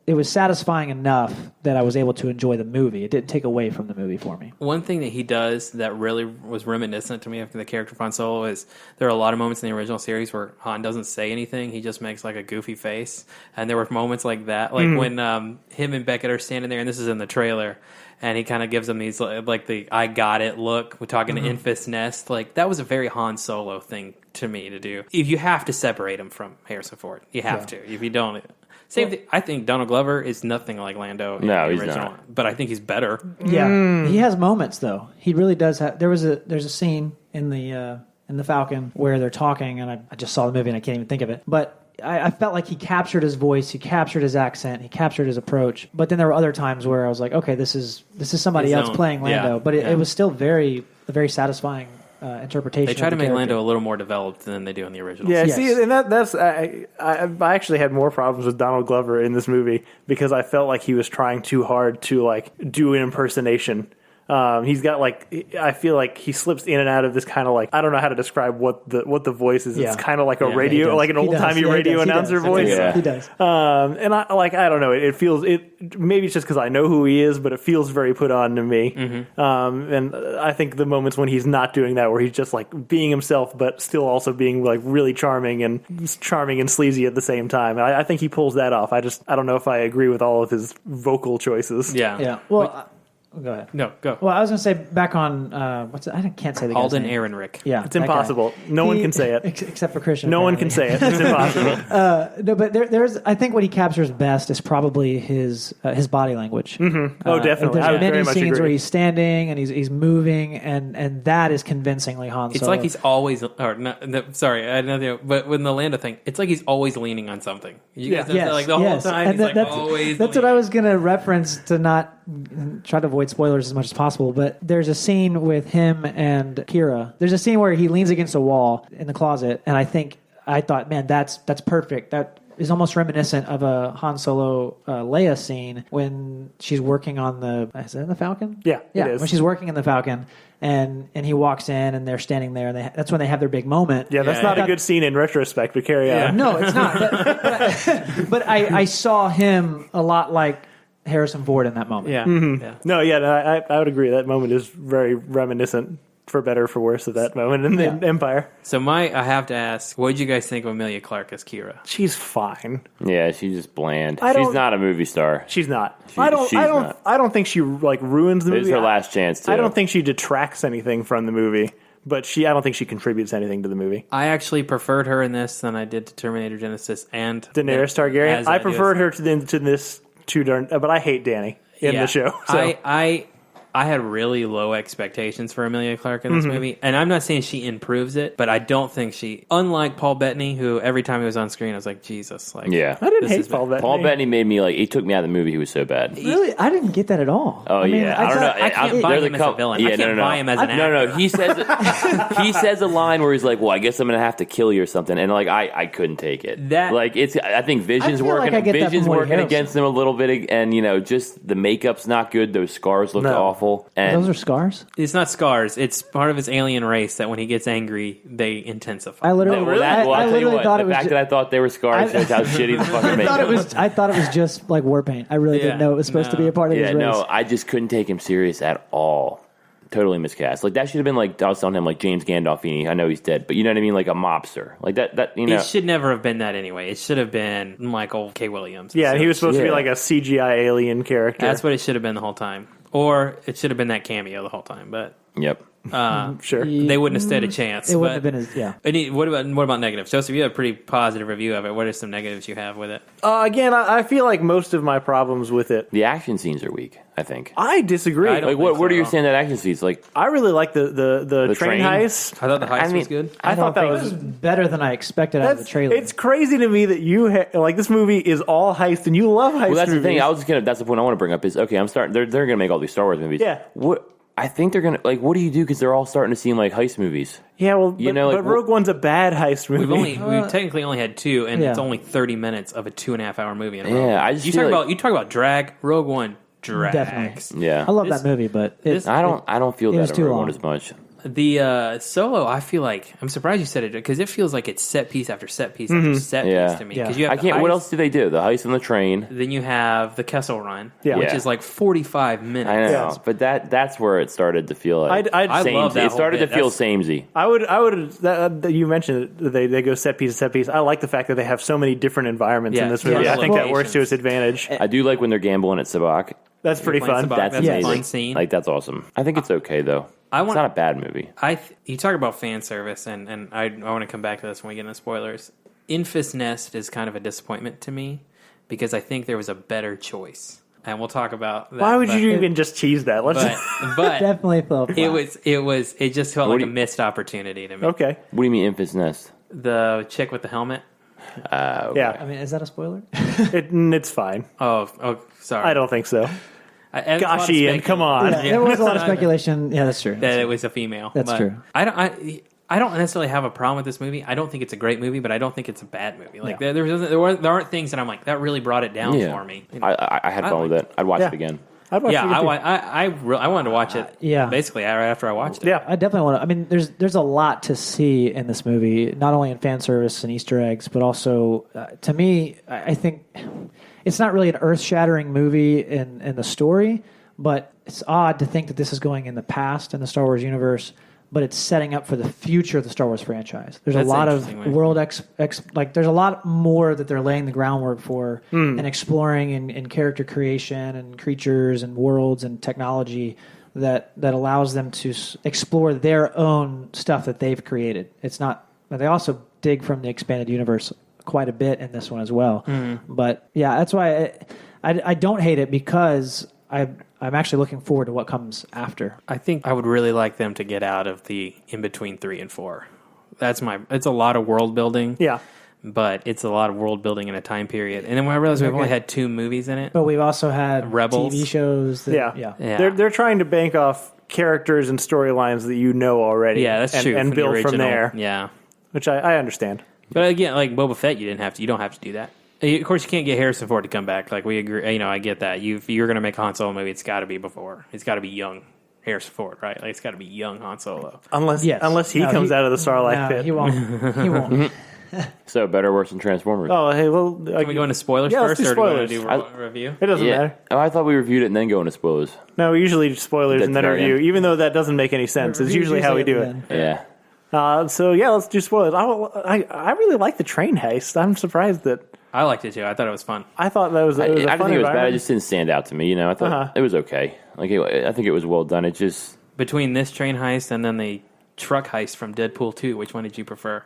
it was satisfying enough that I was able to enjoy the movie. It didn't take away from the movie for me. One thing that he does that really was reminiscent to me of the character of Han Solo is there are a lot of moments in the original series where Han doesn't say anything. He just makes a goofy face. And there were moments like that, when him and Beckett are standing there, and this is in the trailer, and he kind of gives them these, the I got it look. We're talking to Enfys Nest. That was a very Han Solo thing to me to do. If you have to separate him from Harrison Ford. You have to. If you don't... Same thing. I think Donald Glover is nothing like Lando in the original, not. But I think he's better. Yeah, he has moments though. He really does have. There's a scene in the Falcon where they're talking, and I just saw the movie and I can't even think of it. But I felt like he captured his voice, he captured his accent, he captured his approach. But then there were other times where I was like, okay, this is somebody else playing Lando. But it was still a very satisfying interpretation. They try to make character. Lando a little more developed than they do in the original. Yeah, Yes. see, and that's I actually had more problems with Donald Glover in this movie because I felt like he was trying too hard to do an impersonation He's got like, I feel like he slips in and out of this kind of like, I don't know how to describe what the voice is. It's kind of like a radio, like an old timey radio announcer voice. Yeah. He does. And I don't know. It feels maybe it's just because I know who he is, but it feels very put on to me. And I think the moments when he's not doing that, where he's just like being himself, but still also being like really charming and sleazy at the same time. And I think he pulls that off. I don't know if I agree with all of his vocal choices. Yeah. Well, go ahead. No, go. Well, I was going to say back on I can't say the guy's Alden name. Ehrenreich. Yeah, It's impossible. No one can say it. except for Christian. No one can apparently. say it. It's impossible. No, but there's. I think what he captures best is probably his body language. Oh, definitely. There's I would many very much scenes agree. where he's standing and he's moving, and that is convincingly Han Solo. It's like he's always, or not, no, sorry, another, but with the Lando thing, it's like he's always leaning on something. You guys know that, like the whole time, And he's like that's, always. That's what I was going to reference to not try to avoid spoilers as much as possible. But there's a scene with him and Kira. There's a scene where he leans against a wall in the closet, and I thought, man, that's perfect. That is almost reminiscent of a Han Solo Leia scene when she's working on is it the Falcon? Yeah, it is. When she's working in the Falcon, and he walks in, and they're standing there, and that's when they have their big moment. Yeah, that's not a good scene in retrospect, but carry on. No, it's not. But I saw him a lot like Harrison Ford in that moment. Yeah. No, I would agree. That moment is very reminiscent, for better or for worse, of that moment in the Empire. So I have to ask, what did you guys think of Emilia Clarke as Kira? She's fine. Yeah, she's just bland. I don't- She's not a movie star. She's not. She's I not. don't think she like ruins the This is movie. her last chance, too. I don't think she detracts anything from the movie, but I don't think she contributes anything to the movie. I actually preferred her in this than I did to Terminator Genesis and Daenerys Targaryen. as I do. preferred her to this but I hate Dany in the show. So. I had really low expectations for Emilia Clarke in this movie, and I'm not saying she improves it, but I don't think unlike Paul Bettany, who every time he was on screen, I was like, Jesus, like, Yeah. I didn't this hate is Paul Bettany. Paul Bettany made me he took me out of the movie. He was so bad. Really, I didn't get that at all. Oh, yeah. I don't know. I can't buy There's him as a villain. Yeah, I can't buy him as an actor. No. He says a line where he's like, "Well, I guess I'm going to have to kill you or something," and I couldn't take it. I think Vision's I feel like I get that from Woody working Harrelson. against him a little bit, and just the makeup's not good. Those scars look awful. And Those are scars. It's not scars. It's part of his alien race that when he gets angry, they intensify. I literally, I'll I tell you literally what, thought the it was. fact that I thought they were scars shows how shitty the fucking makeup I thought it was just like war paint. I really didn't know it was supposed to be a part of his race. No, I just couldn't take him serious at all. Totally miscast. Like that should have been I was telling him James Gandolfini. I know he's dead, but you know what I mean, like a mobster. Like that. It should never have been that anyway. It should have been Michael K. Williams. Yeah, and he was supposed to be Yeah. like a CGI alien character. That's what it should have been the whole time. Or it should have been that cameo the whole time. But Yep. Sure. they wouldn't have stood a chance. It wouldn't have been as What about negatives? Joseph, you have a pretty positive review of it. What are some negatives you have with it? Again, I feel like most of my problems with it. The action scenes are weak, I think. I disagree. I don't Like think so what are at your all. standout action scenes? Like I really like the train train? heist. I thought the heist I mean, was good. I thought that think was. it was better than I expected out of the trailer. It's crazy to me that you like this movie is all heist and you love heist. well, that's movies. the thing. That's the point I want to bring up is okay. I'm starting. They're going to make all these Star Wars movies. Yeah. What I think they're going to what do you do because they're all starting to seem like heist movies. Yeah, well, know, but Rogue One's a bad heist movie. We've technically only had two, and it's Yeah. only 30 minutes of a 2.5-hour movie. In a row. Yeah, I just you feel talk about drag. Rogue One drags. Definitely. Yeah, I love This- that movie, but it, I don't feel it was that too about Rogue long. One as much. The Solo, I feel like I'm surprised you said it because it feels like it's set piece after set piece after set Yeah. piece to me. Yeah. Because you have I can't. the What heist, else do they do? The heist on the train. Then you have the Kessel Run, Yeah. which Yeah. is like 45 minutes. I know, Yes. but that's where it started to feel like I love samey. that It started whole to bit. feel That's- samey. I would. That you mentioned that they go set piece to set piece. I like the fact that they have so many different environments in Yeah. this movie. Yeah. I think that Locations. works to its advantage. I do like when they're gambling at Sabak. That's pretty playing fun. Sabacc. That's That's a amazing. fun scene. Like that's awesome. I think it's okay though. It's not a bad movie. You talk about fan service, and I want to come back to this when we get into spoilers. Infus Nest is kind of a disappointment to me because I think there was a better choice, and we'll talk about that. Why would you even just tease that? Let's But definitely felt flat. it just felt What like do a you- missed opportunity to me. okay. What do you mean Infant's Nest? The chick with the helmet. Okay. Yeah, I mean, is that a spoiler? it's fine. Oh, sorry. I don't think so. And Gosh, Ian, come on. There was a lot of speculation. Yeah, that's true. that it was a female. That's but true. I don't necessarily have a problem with this movie. I don't think it's a great movie, but I don't think it's a bad movie. Like there aren't things that I'm like that really brought it down Yeah. for me. I had I fun with like it. I'd watch Yeah. it again. I'd watch Yeah, it again, too. I wanted to watch it. Yeah. Basically, after I watched it. Yeah. I definitely want to. I mean, there's a lot to see in this movie, not only in fan service and Easter eggs, but also to me, I think it's not really an earth-shattering movie in the story, but it's odd to think that this is going in the past in the Star Wars universe, but it's setting up for the future of the Star Wars franchise. There's That's a lot of interesting, right? world like there's a lot more that they're laying the groundwork for and exploring in character creation and creatures and worlds and technology that allows them to explore their own stuff that they've created. It's not. They also dig from the expanded universe quite a bit in this one as well. But yeah, that's why I don't hate it, because I'm actually looking forward to what comes after. I think I would really like them to get out of the in between 3 and 4. It's a lot of world building. Yeah. But it's a lot of world building in a time period. And then when I realized we've only had 2 movies in it. But we've also had Rebels. TV shows. Yeah. Yeah. They're trying to bank off characters and storylines that you know already. Yeah, that's true. And the build from original. there, Yeah. which I understand. But again, like Boba Fett, you don't have to do that. Of course, you can't get Harrison Ford to come back. Like, we agree. I get that. If you're going to make a Han Solo movie, it's got to be before. It's got to be young Harrison Ford, right? Like, it's got to be young Han Solo. Unless he comes out of the Sarlacc pit. He won't. He won't. So better or worse than Transformers? Oh, hey, well... Can we go into spoilers Yeah, first, let's do or do you want to spoilers. do a review? It doesn't matter. Oh, I thought we reviewed it and then go into spoilers. No, we usually do spoilers That's and then very review, end. even though that doesn't make any sense. It's usually how we do it. Yeah. So, yeah, let's do spoilers. I really like the train heist. I'm surprised that... I liked it, too. I thought it was fun. I thought that was a I didn't fun think it was bad. It environment. just didn't stand out to me. I thought it was okay. I think it was well done. It just... Between this train heist and then the truck heist from Deadpool 2, which one did you prefer?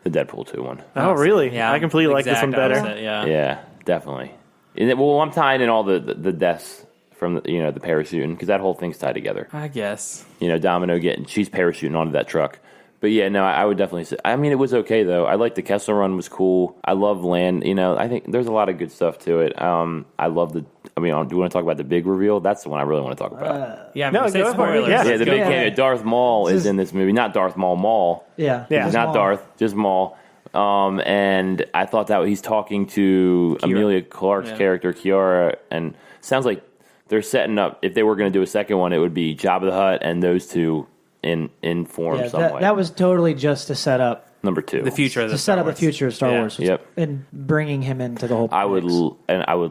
The Deadpool 2 one. Oh, really? Yeah, I completely like this one better. opposite, yeah. Yeah, definitely. Well, I'm tying in all the deaths from the parachuting, because that whole thing's tied together. I guess. Domino she's parachuting onto that truck. But yeah, no, I would definitely say. I mean, it was okay though. I like the Kessel Run was cool. I love land. I think there's a lot of good stuff to it. I love the. I mean, do you want to talk about the big reveal? That's the one I really want to talk about. Yeah, No, say go for it. spoilers. Yeah. Yeah, the big Yeah. cameo. Darth Maul is in this movie. Not Darth Maul. Yeah. Yeah. Not Darth, just Maul. And I thought that he's talking to Emilia Clarke's character, Kiara, and sounds like they're setting up. If they were going to do a second one, it would be Jabba the Hutt and those two in form Yeah, some way. that was totally just to set up Number 2. The future of the to set Star up the Wars. future of Star Yeah. Wars. Yep. And bringing him into the whole. I would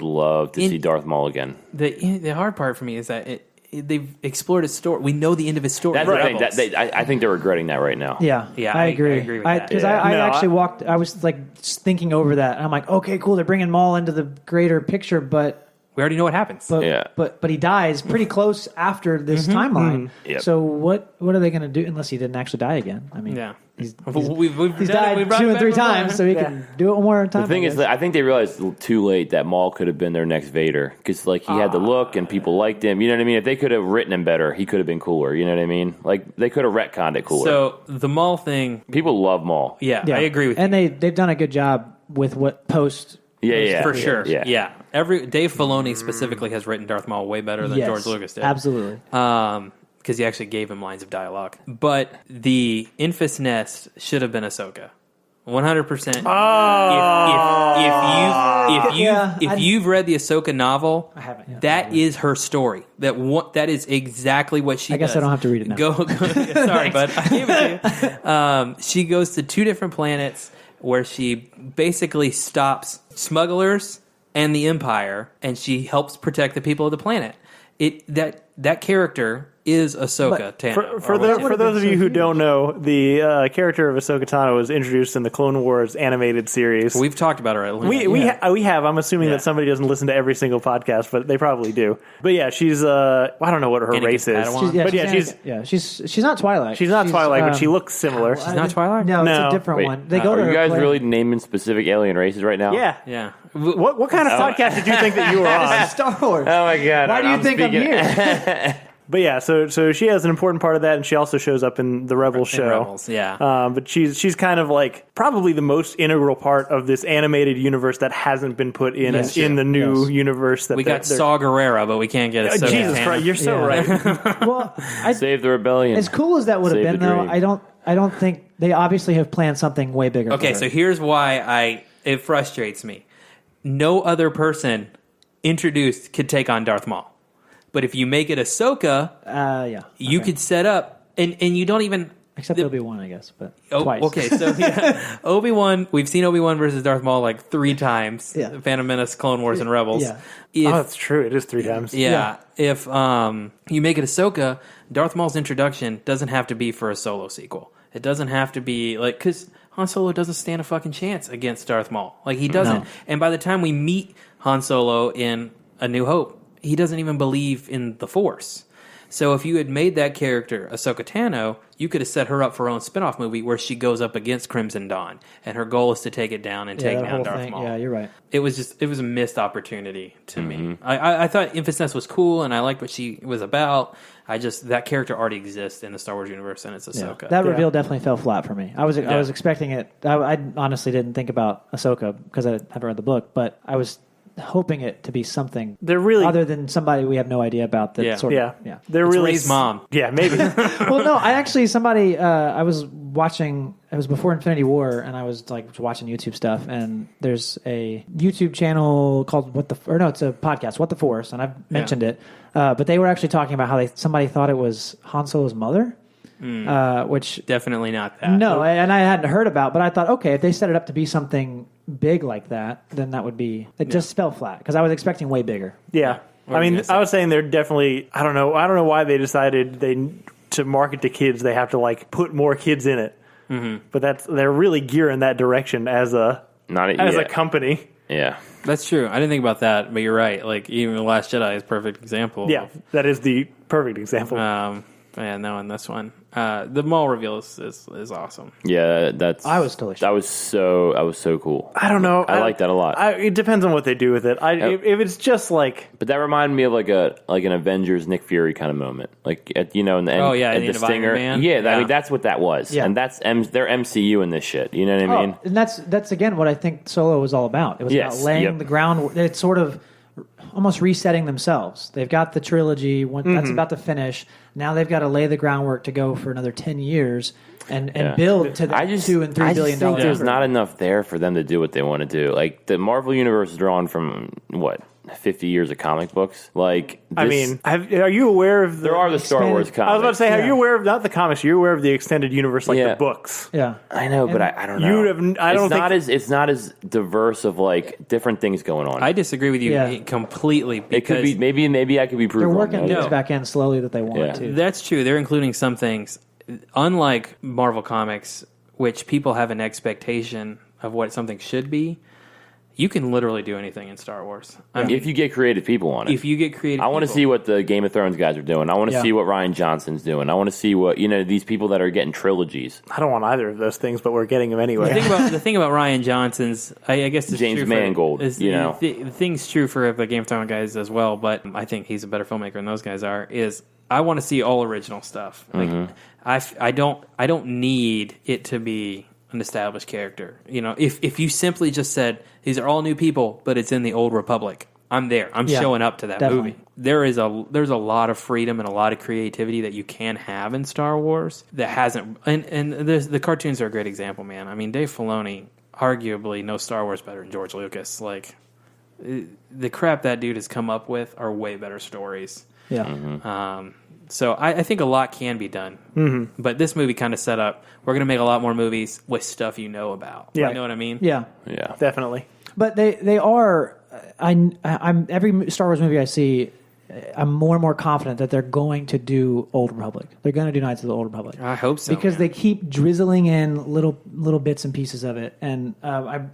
love to see Darth Maul again. The hard part for me is that they've explored his story. We know the end of his story. That's the thing. Rebels. I think they're regretting that right now. Yeah, Yeah, I I agree. agree with that. Because Yeah. I No, actually walked. I was like thinking over that, and I'm like, okay, cool. They're bringing Maul into the greater picture, but We already know what happens. Yeah. but he dies pretty close after this timeline. Yep. So what are they going to do unless he didn't actually die again? I mean, Yeah. he's We've died 2 and 3 times, so he can do it one more time. The thing I is, guess. that I think they realized too late that Maul could have been their next Vader, because he had the look and people liked him. You know what I mean? If they could have written him better, he could have been cooler. You know what I mean? Like they could have retconned it cooler. So the Maul thing, People love Maul. yeah, I agree with you. and they've done a good job with what post. Yeah, For sure. Yeah. Yeah. Dave Filoni specifically has written Darth Maul way better than Yes, George Lucas did. Absolutely. Because he actually gave him lines of dialogue. But the Infus Nest should have been Ahsoka. 100%. If you've read the Ahsoka novel, I haven't yet. that is her story. That is exactly what she I guess does. I don't have to read it now. Go sorry, bud. I gave it to you. She goes to 2 different planets where she basically stops smugglers and the Empire, and she helps protect the people of the planet. That character is Ahsoka Tano. For those of you who don't know, the character of Ahsoka Tano was introduced in the Clone Wars animated series. We've talked about her. We have. I'm assuming Yeah. that somebody doesn't listen to every single podcast, but they probably do. But yeah, she's I don't know what her Anakin race is. Padawan? She's not Twilight. she's not Twilight, but she looks similar. She's not Twilight? No, it's No. a different Wait, one. They go to are her you guys planet. really naming specific alien races right now? Yeah. Yeah. What kind of podcast did you think that you were on? Star Wars. Oh my god! Why do you think I'm here? But yeah, so she has an important part of that, and she also shows up in the Rebels show. Rebels, yeah. But she's kind of like probably the most integral part of this animated universe that hasn't been put in Yes. in the new Yes. universe. That We got Saw Gerrera, but we can't get Ahsoka Jesus Tano. Christ, you're so right. Well, Save the rebellion. as cool as that would have Save been, the though, dream. I don't think they obviously have planned something way bigger. Okay, for so her. here's why it frustrates me. No other person introduced could take on Darth Maul. But if you make it Ahsoka, you could set up, and you don't even... Except Obi-Wan, I guess, but twice. Okay, so Obi-Wan, we've seen Obi-Wan versus Darth Maul like 3 times. Yeah. Phantom Menace, Clone Wars, and Rebels. Yeah. That's true. It is 3 times. Yeah. If you make it Ahsoka, Darth Maul's introduction doesn't have to be for a solo sequel. It doesn't have to be like, because Han Solo doesn't stand a fucking chance against Darth Maul. Like, he doesn't. No. And by the time we meet Han Solo in A New Hope, he doesn't even believe in the Force. So if you had made that character Ahsoka Tano, you could have set her up for her own spinoff movie where she goes up against Crimson Dawn, and her goal is to take it down and take down Darth Maul. Yeah, you're right. It was a missed opportunity to me. I thought Infant Nest was cool, and I liked what she was about. That character already exists in the Star Wars universe, and it's Ahsoka. Yeah. That reveal definitely fell flat for me. I was expecting it. I honestly didn't think about Ahsoka because I haven't read the book, but I was hoping it to be something other than somebody we have no idea about. That sort of, They're it's really Rey's mom. Yeah, maybe. Well, no, I was watching. It was before Infinity War, and I was like watching YouTube stuff. And there's a YouTube channel called it's a podcast, What the Force, and I've mentioned it. But they were actually talking about how somebody thought it was Han Solo's mother. Which definitely not that. No, and I hadn't heard about, but I thought, okay, if they set it up to be something big like that, then that would be just fell flat because I was expecting way bigger. Yeah. I mean, I was saying they're definitely. I don't know why they decided to market to kids. They have to like put more kids in it. Mm-hmm. But they're really gearing that direction as a company. Yeah, that's true. I didn't think about that, but you're right. Like even The Last Jedi is a perfect example. Yeah, that is the perfect example. Yeah, no, in this one, the Maul reveal is awesome. Yeah, I was totally shocked. That was so cool. I don't know. I like that a lot. It depends on what they do with it. If it's just like, but that reminded me of like an Avengers Nick Fury kind of moment, like in the end. Oh yeah, the Stinger. Man. Yeah, I mean that's what that was, and that's their MCU in this shit. You know what I mean? And that's again what I think Solo was all about. It was about laying the ground. It's sort of almost resetting themselves. They've got the trilogy. That's about to finish. Now they've got to lay the groundwork to go for another 10 years and build to the $2 and $3 billion. I think there's not enough there for them to do what they want to do. Like the Marvel universe is drawn from 50 years of comic books. Like, I mean, are you aware of there are the Star Wars comics? I was about to say, are you aware of not the comics? You're aware of the extended universe, like the books. Yeah, I know, but I don't know. It's not as diverse of like different things going on. I disagree with you completely. Because it could be maybe I could be proved wrong. They're working things back in slowly that they want to. That's true. They're including some things, unlike Marvel Comics, which people have an expectation of what something should be. You can literally do anything in Star Wars. I mean, if you get creative people on it. If you get creative I want to see what the Game of Thrones guys are doing. I want to see what Rian Johnson's doing. I want to see what, these people that are getting trilogies. I don't want either of those things, but we're getting them anyway. The thing about Rian Johnson's, I guess it's James true Mangold, the thing's true for the Game of Thrones guys as well, but I think he's a better filmmaker than those guys are, is I want to see all original stuff. Like, I don't need it to be an established character. If you simply just said these are all new people, but it's in the Old Republic, I'm there. I'm showing up to that movie. There's a lot of freedom and a lot of creativity that you can have in Star Wars that hasn't. And the cartoons are a great example, man. I mean, Dave Filoni arguably knows Star Wars better than George Lucas. Like the crap that dude has come up with are way better stories. Yeah. So I think a lot can be done, but this movie kind of set up. We're going to make a lot more movies with stuff you know about. Yeah. You know what I mean? Yeah, definitely. But they are. I'm every Star Wars movie I see, I'm more and more confident that they're going to do Old Republic. They're going to do Knights of the Old Republic. I hope so, because they keep drizzling in little bits and pieces of it, and I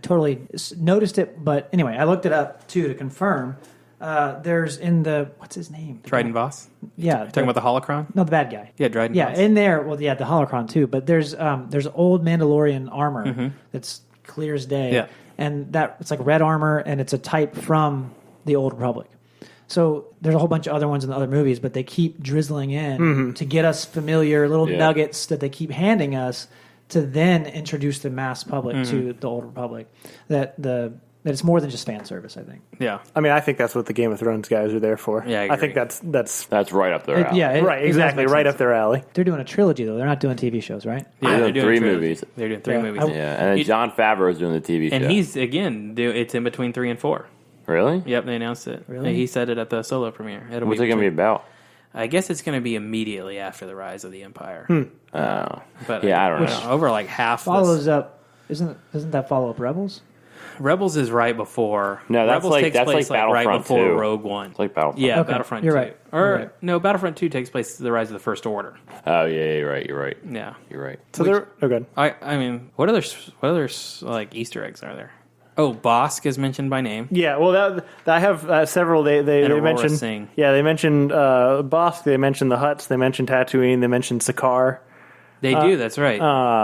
totally noticed it. But anyway, I looked it up too to confirm. There's in the what's his name? Dryden Voss. Yeah, talking about the holocron. No, the bad guy. Yeah, Dryden. Yeah, Voss. in there. Well, yeah, the holocron too. But there's old Mandalorian armor that's clear as day. Yeah. And that it's like red armor, and it's a type from the Old Republic. So there's a whole bunch of other ones in the other movies, but they keep drizzling in to get us familiar little nuggets that they keep handing us to then introduce the mass public to the Old Republic. That it's more than just fan service, I think. Yeah. I mean, I think that's what the Game of Thrones guys are there for. Yeah, I think that's right up their alley. Right, exactly, right up their alley. They're doing a trilogy, though. They're not doing TV shows, right? Yeah, they're doing 3 movies. They're doing 3 movies. Yeah, and then Jon Favreau is doing the TV show. And he's, again, it's in between 3 and 4. Really? Yep, they announced it. Really? He said it at the Solo premiere. What's it going to be about? I guess it's going to be immediately after the rise of the Empire. Oh. But Yeah, I don't know. Over like half. Follows up. Doesn't that follow up Rebels? Rebels is right before. No, that's Rebels like- takes that's place like right Battlefront before 2. Rogue One. It's like Battlefront. Yeah, Okay, Battlefront you're 2. right. Or You're right. no, Battlefront 2 takes place the rise of the First Order. Oh, yeah, you're right. Yeah. You're right. So they're good. I mean, what other like Easter eggs are there? Oh, Bosk is mentioned by name. Yeah, well, I have several. They Aurora mentioned. Singh. Yeah, they mentioned Bosk. They mentioned the Hutts. They mentioned Tatooine. They mentioned Sakaar. They do. That's right.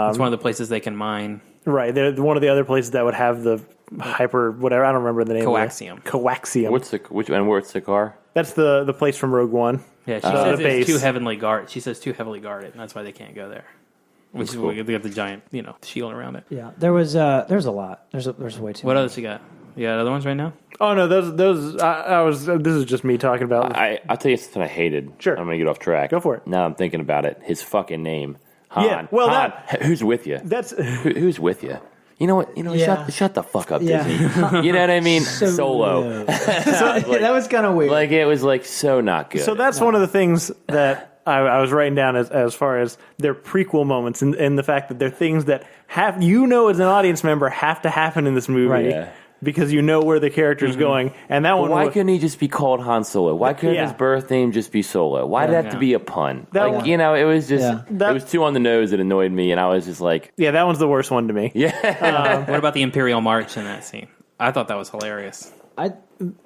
It's one of the places they can mine. Right, they're one of the other places that would have the hyper whatever. I don't remember the name. Coaxium. Of it. Coaxium. Where's the car? That's the place from Rogue One. Yeah, she says the it's base. too heavily guarded. She says too heavily guarded, and that's why they can't go there. Which is why they got the giant, shield around it. Yeah, there's a lot. There's way too. What many. else you got? You got other ones right now? Oh no, those. I was. This is just me talking about. I'll tell you something I hated. Sure. I'm going to get off track. Go for it. Now I'm thinking about it. His fucking name. Han. Yeah, well, Han. Who's with you? That's Who's with you? You know what? Yeah. Shut the fuck up, Yeah. Disney. You know what I mean? Solo. That was kind of weird. Like, it was like so not good. so. That's one of the things that I was writing down as far as their prequel moments, and the fact that they're things that have as an audience member have to happen in this movie. Right. Yeah. Because you know where the character's going, and that one. Why was, couldn't he just be called Han Solo? Why couldn't Yeah. his birth name just be Solo? Why did it have to be a pun? That Like, one- it was just, Yeah. it was too on the nose. It annoyed me, and I was just like, Yeah, that one's the worst one to me. yeah. What about the Imperial March in that scene? I thought that was hilarious.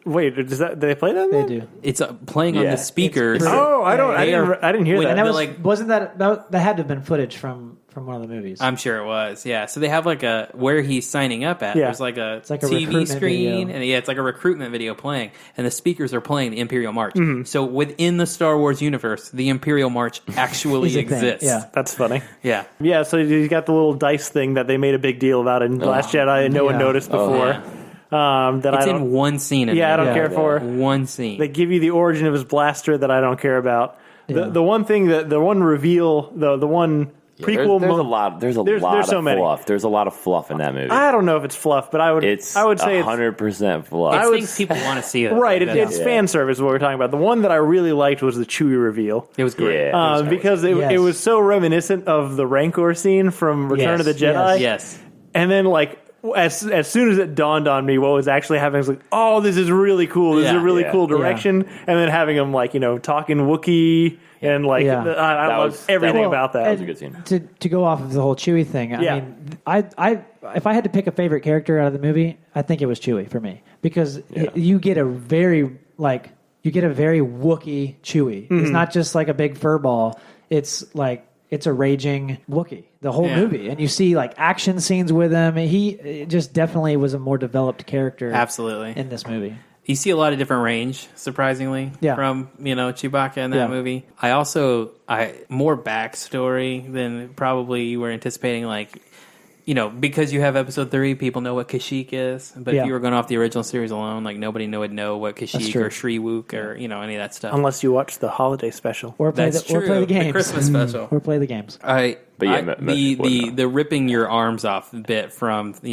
Wait, do they play that? They then? do. It's playing on Yeah. the speakers. Oh, I don't. They are- I didn't hear Wait, that. And that was like- wasn't that had to have been footage from one of the movies. I'm sure it was. Yeah. So they have like where he's signing up at. Yeah. There's like a like a TV recruitment screen, video. and it's like a recruitment video playing, and the speakers are playing the Imperial March. Mm-hmm. So within the Star Wars universe, the Imperial March actually Is a thing, exists. yeah. That's funny. Yeah. Yeah, so you got the little dice thing that they made a big deal about in Last Jedi, and no one Yeah. noticed before. yeah. That It's I in don't. one scene. Yeah, I don't Yeah. care for. One scene. They give you the origin of his blaster that I don't care about. Yeah. The one thing the one reveal, the one prequel. There's a lot. There's so of many. fluff. There's a lot of fluff in that movie. I don't know if it's fluff, but I would It's say it's 100% fluff. It's I would things people want to see. That right. like that. It's fan service. Is what we're talking about. The one that I really liked was the Chewie reveal. It was great. Yeah. It was Because it Yes. was so reminiscent of the Rancor scene from Return of the Yes, Jedi. yes. And then, like, as soon as it dawned on me what was actually happening, I was like, oh, this is really cool. This is a really Yeah. cool direction. And then having him, like, talking Wookiee and, like, Yeah. I That loved was- everything that was- about that. that was a good scene. To go off of the whole Chewie thing, Yeah. I mean, I if I had to pick a favorite character out of the movie, I think it was Chewie for me because you get a very Wookiee Chewie. Mm-hmm. It's not just like a big fur ball. It's like it's a raging Wookiee the whole Yeah. movie, and you see like action scenes with him. He just definitely was a more developed character, Absolutely. in this movie. You see a lot of different range, surprisingly, Yeah. from Chewbacca in that Yeah. movie. I more backstory than probably you were anticipating. Like, because you have Episode 3, people know what Kashyyyk is. But Yeah. if you were going off the original series alone, like nobody would know what Kashyyyk true. or Shriwook or any of that stuff. Unless you watch the holiday special. Or play That's or play true. the games. The Christmas special. Or play the games. But yeah, most people wouldn't know. the ripping your arms off bit from don't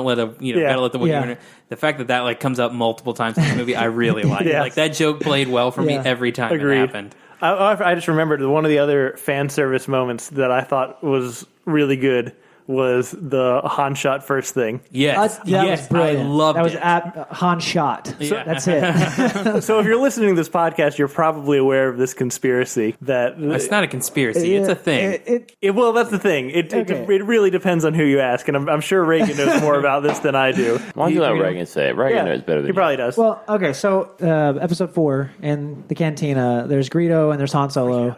let gotta let the Wookiee Yeah. win. The fact that like comes up multiple times in the movie, I really like. Yes. Like that joke played well for me Yeah. every time Agreed. it happened. I just remembered one of the other fan service moments that I thought was really good was the Han shot first thing. Yes, That yes, was brilliant. I loved that was it. at Han shot. Yeah. That's it. So if you're listening to this podcast, you're probably aware of this conspiracy that It's not a conspiracy; it's a thing. well, that's the thing. It really depends on who you ask, and I'm sure Reagan knows more about this than I do. Why don't you let Reagan say it? Reagan Yeah, knows better than he probably you. does. Well, okay, so episode 4 in the cantina, there's Greedo and there's Han Solo.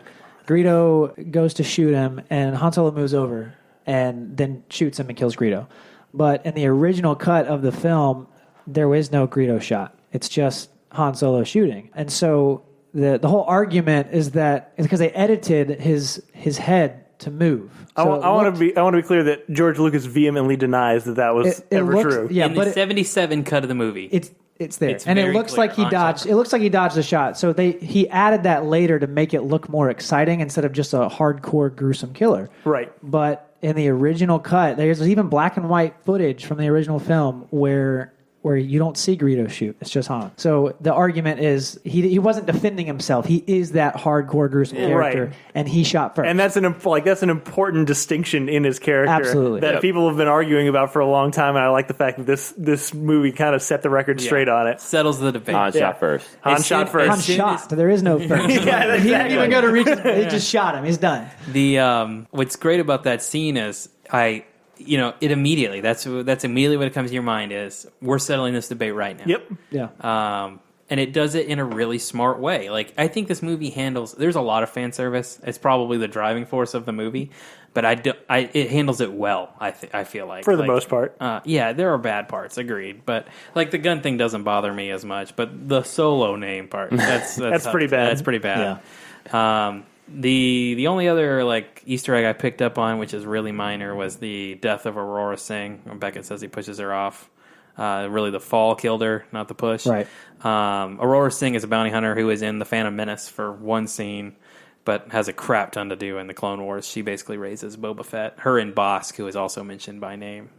Greedo goes to shoot him, and Han Solo moves over and then shoots him and kills Greedo. But in the original cut of the film, there is no Greedo shot. It's just Han Solo shooting. And so the whole argument is that it's because they edited his head to move. I want to be clear that George Lucas vehemently denies that was ever true. Yeah, in but the '77 cut of the movie, it's there, It's and it very looks clear like he on dodged. camera. It looks like he dodged the shot. So he added that later to make it look more exciting instead of just a hardcore gruesome killer. Right. But in the original cut, there's even black and white footage from the original film where where you don't see Greedo shoot. It's just Han. So the argument is he wasn't defending himself. He is that hardcore gruesome character, and he shot first. And that's an important distinction in his character. Absolutely. That people have been arguing about for a long time, and I like the fact that this movie kind of set the record straight on it. Settles the debate. Han shot first. Han shot first. Han shot. There is no first. Yeah, He didn't even go to reach. They just shot him. He's done. What's great about that scene is it immediately. That's immediately what comes to your mind is we're settling this debate right now. Yep. Yeah. And it does it in a really smart way. Like, I think this movie there's a lot of fan service. It's probably the driving force of the movie, but it handles it well. I feel like for the most part. Yeah, there are bad parts, agreed. But like the gun thing doesn't bother me as much. But the Solo name part, that's pretty bad. That's pretty bad. Yeah. The only other like Easter egg I picked up on, which is really minor, was the death of Aurora Singh. Beckett says he pushes her off. Really, the fall killed her, not the push. Right. Aurora Singh is a bounty hunter who is in The Phantom Menace for one scene, but has a crap ton to do in the Clone Wars. She basically raises Boba Fett. Her and Bosk, who is also mentioned by name.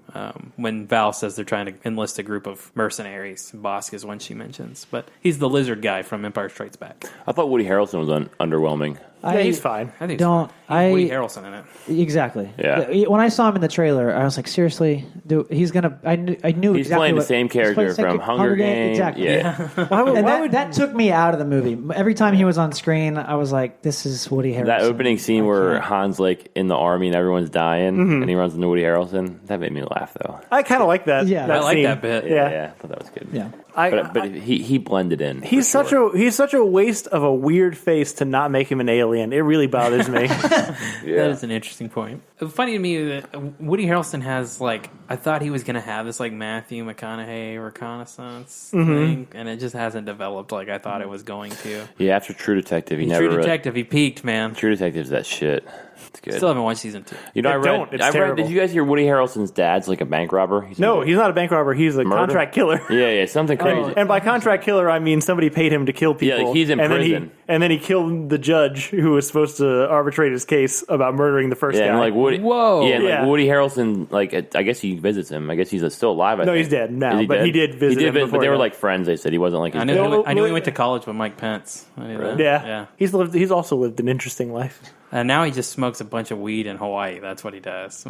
When Val says they're trying to enlist a group of mercenaries, Bosk is one she mentions. But he's the lizard guy from Empire Strikes Back. I thought Woody Harrelson was underwhelming. Yeah, he's fine. I think Don't Woody Harrelson in it. Exactly. Yeah. When I saw him in the trailer, I was like, seriously, he's gonna. I knew He's exactly playing the what, same character from Hunger Games. Exactly. Yeah. That took me out of the movie. Every time he was on screen, I was like, "This is Woody Harrelson." That opening scene where Han's like in the army and everyone's dying, and he runs into Woody Harrelson. That made me laugh though. I kind of like that. Yeah. that I like scene. that bit. Yeah, I thought that was good. Yeah. But he blended in. He's such a waste of a weird face to not make him an alien. It really bothers me. That is an interesting point. Funny to me that Woody Harrelson has I thought he was going to have this Matthew McConaughey reconnaissance thing, and it just hasn't developed like I thought it was going to. Yeah, after True Detective, he peaked, man. True Detective's that shit. It's good. Still haven't watched season 2. You know, I read. Did you guys hear Woody Harrelson's dad's like a bank robber? No, he's not a bank robber. He's a contract killer. Yeah, something crazy. And by contract killer, I mean somebody paid him to kill people. Yeah, like he's in prison. And then he killed the judge who was supposed to arbitrate his case about murdering the first guy. And like Woody, Whoa. Yeah, Yeah. like Woody Harrelson, I guess he visits him. I guess he's still alive. I think. He's dead now, Is he but dead? he did visit him but before they were that. like friends. They said he wasn't like his I dad. knew he went to college with Mike Pence. I knew that. Yeah. He's also lived an interesting life. And now he just smokes a bunch of weed in Hawaii. That's what he does.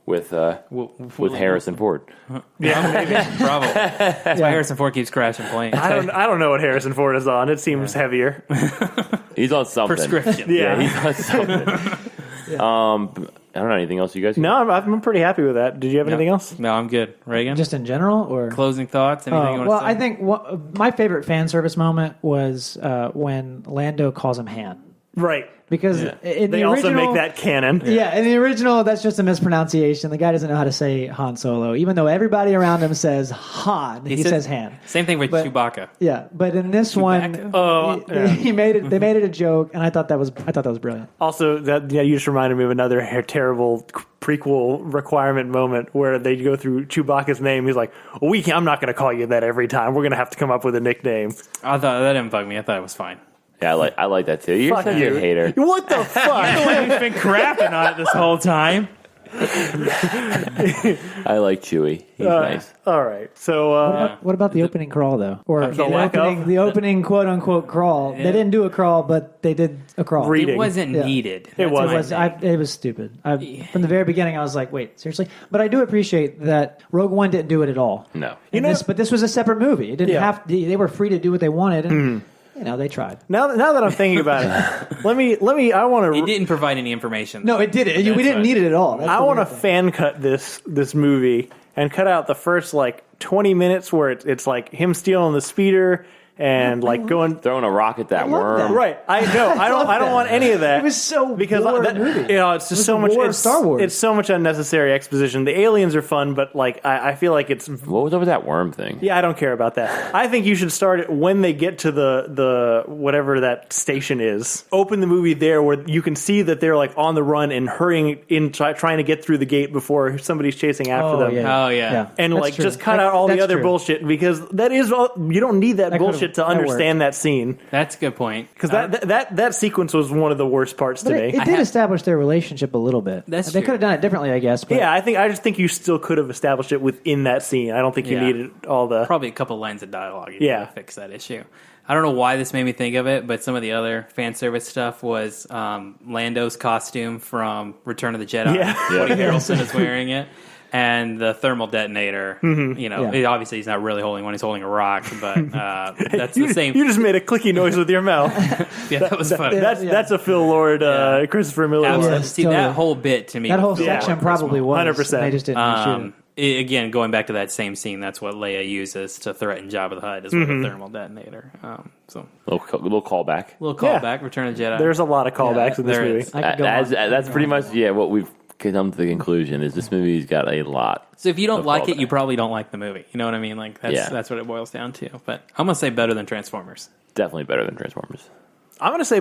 With Harrison Ford. Yeah, maybe. Probably. That's why Harrison Ford keeps crashing planes. I don't know what Harrison Ford is on. It seems heavier. He's on something. Prescription. Yeah. He's on something. I don't know anything else you guys. No, I'm pretty happy with that. Did you have anything else? No, I'm good. Reagan? Just in general, or Closing thoughts? Anything you want to say? I think my favorite fan service moment was when Lando calls him Han. Right. Because in They the also original, make that canon. Yeah, in the original, that's just a mispronunciation. The guy doesn't know how to say Han Solo, even though everybody around him says Han. He says Han. Same thing with Chewbacca. Yeah, but in this one, he made it. They made it a joke, and I thought that was brilliant. Also, you just reminded me of another terrible prequel requirement moment where they go through Chewbacca's name. He's like, I'm not going to call you that every time. We're going to have to come up with a nickname. I thought that didn't bug me. I thought it was fine. Yeah, I like that too. You're such a hater. What the fuck? You're the one who's been crapping on it this whole time. I like Chewie. He's nice. All right. So What about the opening crawl though, or the opening quote unquote crawl? Yeah. They didn't do a crawl, but they did a crawl. Reading. It wasn't needed. It was. It was stupid. From the very beginning, I was like, "Wait, seriously?" But I do appreciate that Rogue One didn't do it at all. No. But this was a separate movie. It didn't have. They were free to do what they wanted, and they tried. Now that I'm thinking about it, let me. I want to. It didn't provide any information. No, it didn't. We didn't need it at all. I want to fan cut this movie and cut out the first 20 minutes where it's like him stealing the speeder and going throwing a rock at that worm. that. right. I know. I don't want any of that. It was so because boring movie. It's just so much. It's Star Wars. It's so much unnecessary exposition. The aliens are fun, but I feel like it's. What was up with that worm thing? Yeah, I don't care about that. I think you should start it when they get to the whatever that station is. Open the movie there where you can see that they're on the run and hurrying in, trying to get through the gate before somebody's chasing after them. Oh, yeah. And That's true. just cut out all the That's other true. bullshit because that is all, you don't need that bullshit it to understand that scene. That's a good point. Because that sequence was one of the worst parts to me. It did establish their relationship a little bit. That's they true. could have done it differently, I guess. But Yeah, I just think you still could have established it within that scene. I don't think you needed all the... Probably a couple lines of dialogue to fix that issue. I don't know why this made me think of it, but some of the other fan service stuff was Lando's costume from Return of the Jedi. Woody Harrelson is wearing it. And the thermal detonator, obviously he's not really holding one, he's holding a rock, but that's the same. You just made a clicky noise with your mouth. That was funny. That's a Phil Lord, Christopher Miller. Absolutely. Yes, See, totally. that whole bit to me. that whole section probably was. 100%. They just didn't shoot it. Again, going back to that same scene, that's what Leia uses to threaten Jabba the Hutt, is with a thermal detator. So Little callback. Callback, Return of the Jedi. There's a lot of callbacks in this there movie. is. I could go on. That's pretty much what we've come to the conclusion is this movie's got a lot. So if you don't like it, callback. you probably don't like the movie. You know what I mean? Like that's what it boils down to. But I'm gonna say better than Transformers. Definitely better than Transformers. I'm going to say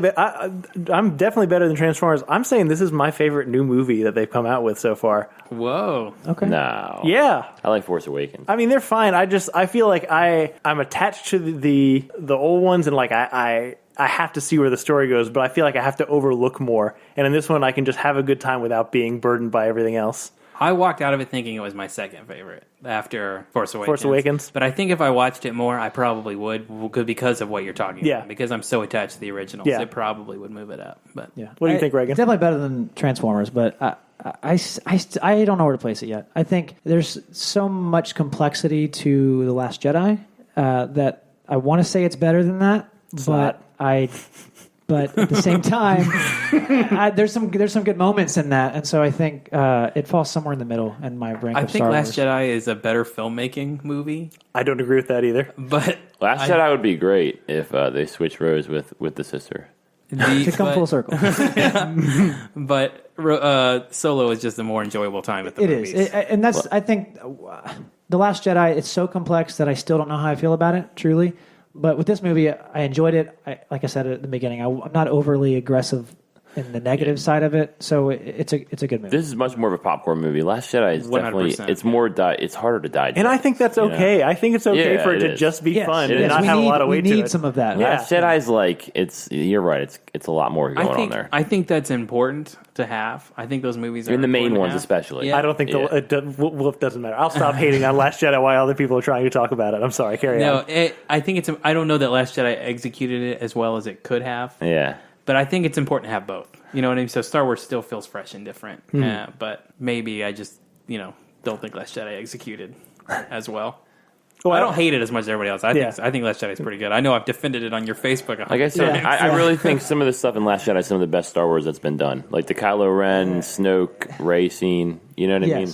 I'm definitely better than Transformers. I'm saying this is my favorite new movie that they've come out with so far. Whoa. Okay. No. Yeah. I like Force Awakens. I mean, they're fine. I feel like I'm attached to the old ones, and like I have to see where the story goes, but I feel like I have to overlook more. And in this one, I can just have a good time without being burdened by everything else. I walked out of it thinking it was my second favorite after Force Awakens. But I think if I watched it more, I probably would because of what you're talking about. Because I'm so attached to the originals, it probably would move it up. But What do you think, Reagan? Definitely better than Transformers, but I don't know where to place it yet. I think there's so much complexity to The Last Jedi that I want to say it's better than that, but at the same time, there's some good moments in that, and so I think it falls somewhere in the middle in my rank I of think Star Last Wars. Jedi is a better filmmaking movie. I don't agree with that either. But Last Jedi would be great if they switched roles with the sister. To come full circle. But Solo is just a more enjoyable time at the movies. It is, and that's I think The Last Jedi. It's so complex that I still don't know how I feel about it. Truly. But with this movie, I enjoyed it. Like I said at the beginning, I'm not overly aggressive in the negative side of it, so it's a good movie. This is much more of a popcorn movie. Last Jedi is 100%. definitely it's harder to digest. And I think that's okay. I think it's okay for it to is. just be fun It and is. not have a lot of weight We to need it. some of that. Last Jedi's like you're right. It's a lot more going on there. I think that's important to have. I think those movies are In the main important to ones have. especially. Yeah. I don't think it doesn't matter. I'll stop hating on Last Jedi while other people are trying to talk about it. I'm sorry. Carry on. I think I don't know that Last Jedi executed it as well as it could have. Yeah. But I think it's important to have both. You know what I mean? So Star Wars still feels fresh and different. But maybe I just, don't think Last Jedi executed as well. I don't hate it as much as everybody else. I think Last Jedi is pretty good. I know I've defended it on your Facebook. Like I said, I really think some of the stuff in Last Jedi is some of the best Star Wars that's been done. Like the Kylo Ren, Snoke, Rey scene. You know what I mean?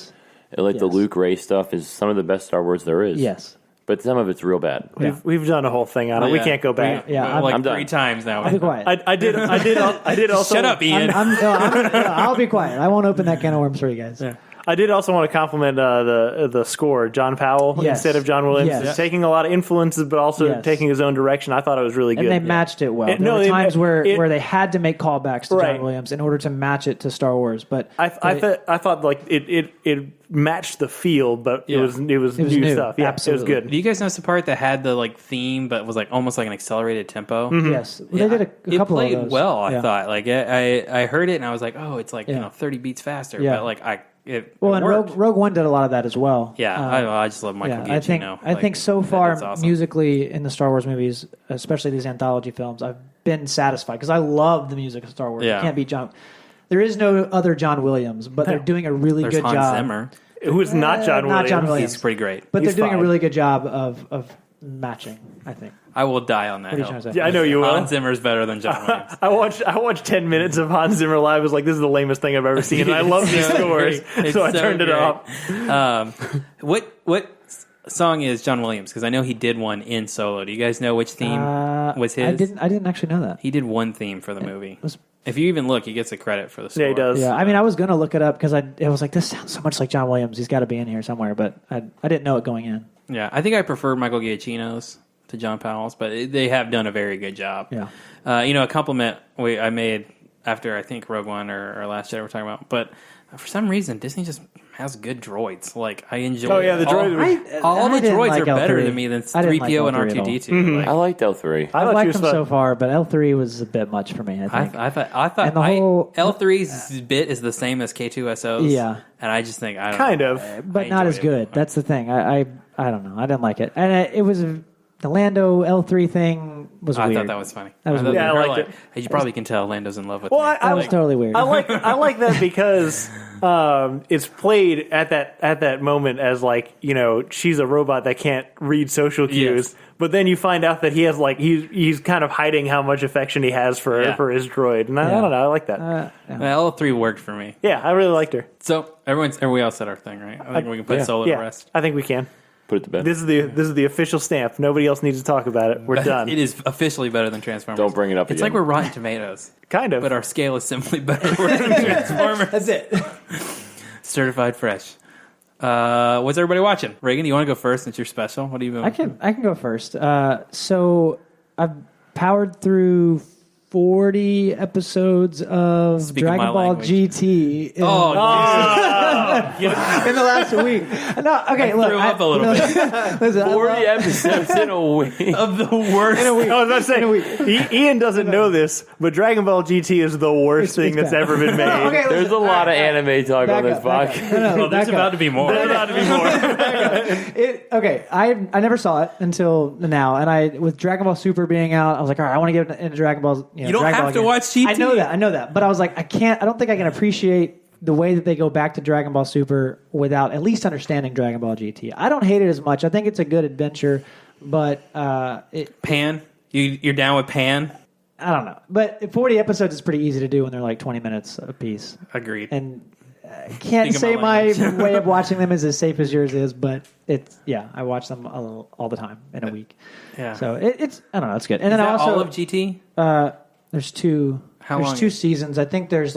Like the Luke Rey stuff is some of the best Star Wars there is. Yes. But some of it's real bad. We've done a whole thing on it. We can't go back. I'm done. 3 times now. I'll be quiet. I did also. Shut up, Ian. I'll be quiet. I won't open that can of worms for you guys. Yeah. I did also want to compliment the score, John Powell instead of John Williams. Yes. Taking a lot of influences, but also taking his own direction. I thought it was really good. And they matched it well. There were times where they had to make callbacks to John Williams in order to match it to Star Wars. But I thought like it matched the feel, but it was new stuff. Yeah, Absolutely. it was good. Do you guys notice the part that had the theme, but was like almost like an accelerated tempo? Yes, they did a couple it of played those. well. I thought like I heard it and I was like, oh, it's like 30 beats faster. Yeah. But like it and worked. Rogue One did a lot of that as well. Yeah, I just love Michael Giacchino. I think so far awesome. musically in the Star Wars movies, especially these anthology films, I've been satisfied because I love the music of Star Wars. Yeah. You can't beat John. There is no other John Williams, but they're doing a really There's good Hans job. Zimmer. Who's not John Williams? Not John Williams. He's pretty great. But He's they're doing fine. a really good job of matching, I think. I will die on that What are you hill. trying to say? Yeah, I know you will. Hans Zimmer's better than John Williams. I watched 10 minutes of Hans Zimmer live. I was like, this is the lamest thing I've ever seen. And I love these scores, so I turned it off. What song is John Williams? Because I know he did one in Solo. Do you guys know which theme was his? I didn't actually know that. He did one theme for the movie. If you even look, he gets a credit for the score. Yeah, he does. Yeah, I mean, I was going to look it up because it was like, this sounds so much like John Williams. He's got to be in here somewhere, but I didn't know it going in. Yeah, I think I prefer Michael Giacchino's to John Powell's, but they have done a very good job. Yeah. A compliment I made after I think Rogue One or Last Jedi we're talking about, but for some reason Disney just has good droids. Like I enjoy. Oh yeah, the droids. All the didn't droids like are better L3. to me than I didn't like 3PO and L3 at all. R2D2. I liked L3. I I thought liked you them was so far, but L3 was a bit much for me. I think. I thought And the whole- L3's bit is the same as K2SO's. Yeah. and I just think I don't Kind know. of. but I not as enjoyed good. it. That's the thing. I don't know. I didn't like it, and it was the Lando L3 thing was I weird. thought that was funny. That was I thought weird. Yeah, I her, liked like, You probably can tell Lando's in love with Well, me. I That was totally weird. I like that because it's played at that moment as like, you know, she's a robot that can't read social cues. Yes. But then you find out that he has like he's kind of hiding how much affection he has for his droid, and I don't know, I like that. L3 worked for me. Yeah, I really liked her. So we all said our thing, right? I think we can put Solo to Yeah, rest. I think we can. Put it to bed. This is the official stamp. Nobody else needs to talk about it. We're done. It is officially better than Transformers. Don't bring it up It's again. like we're Rotten Tomatoes, Kind of. but our scale is simply better than Transformers. That's it. Certified fresh. What's everybody watching? Reagan, you want to go first since you're special? What do you? I can go first. So I've powered through 40 episodes of Speak Dragon my Ball language. GT in, Oh, in the last week. No, okay, look. threw up a little bit. Listen, I 40 love- episodes in a week. of the worst. I was about to say, Ian doesn't know this, but Dragon Ball GT is the worst thing that's bad. ever been made. Okay, There's listen, a lot of anime talk back on this up, back podcast. up. No, Well, there's back about up. to be more. There's about to be more. Okay, I never saw it until now, and with Dragon Ball Super being out, I was like, all right, I want to get into Dragon Ball. You don't Dragon have Ball to again. watch GT. I know that, but I was like, I don't think I can appreciate the way that they go back to Dragon Ball Super without at least understanding Dragon Ball GT. I don't hate it as much. I think it's a good adventure, but Pan, you're down with Pan? I don't know. But 40 episodes is pretty easy to do when they're like 20 minutes a piece. Agreed. And I can't Speak of say my my language. way of watching them is as safe as yours is, but I watch them all the time in a week. Yeah. So it's I don't know, it's good. And Is then I that also all of GT? there's two long two is- seasons. I think there's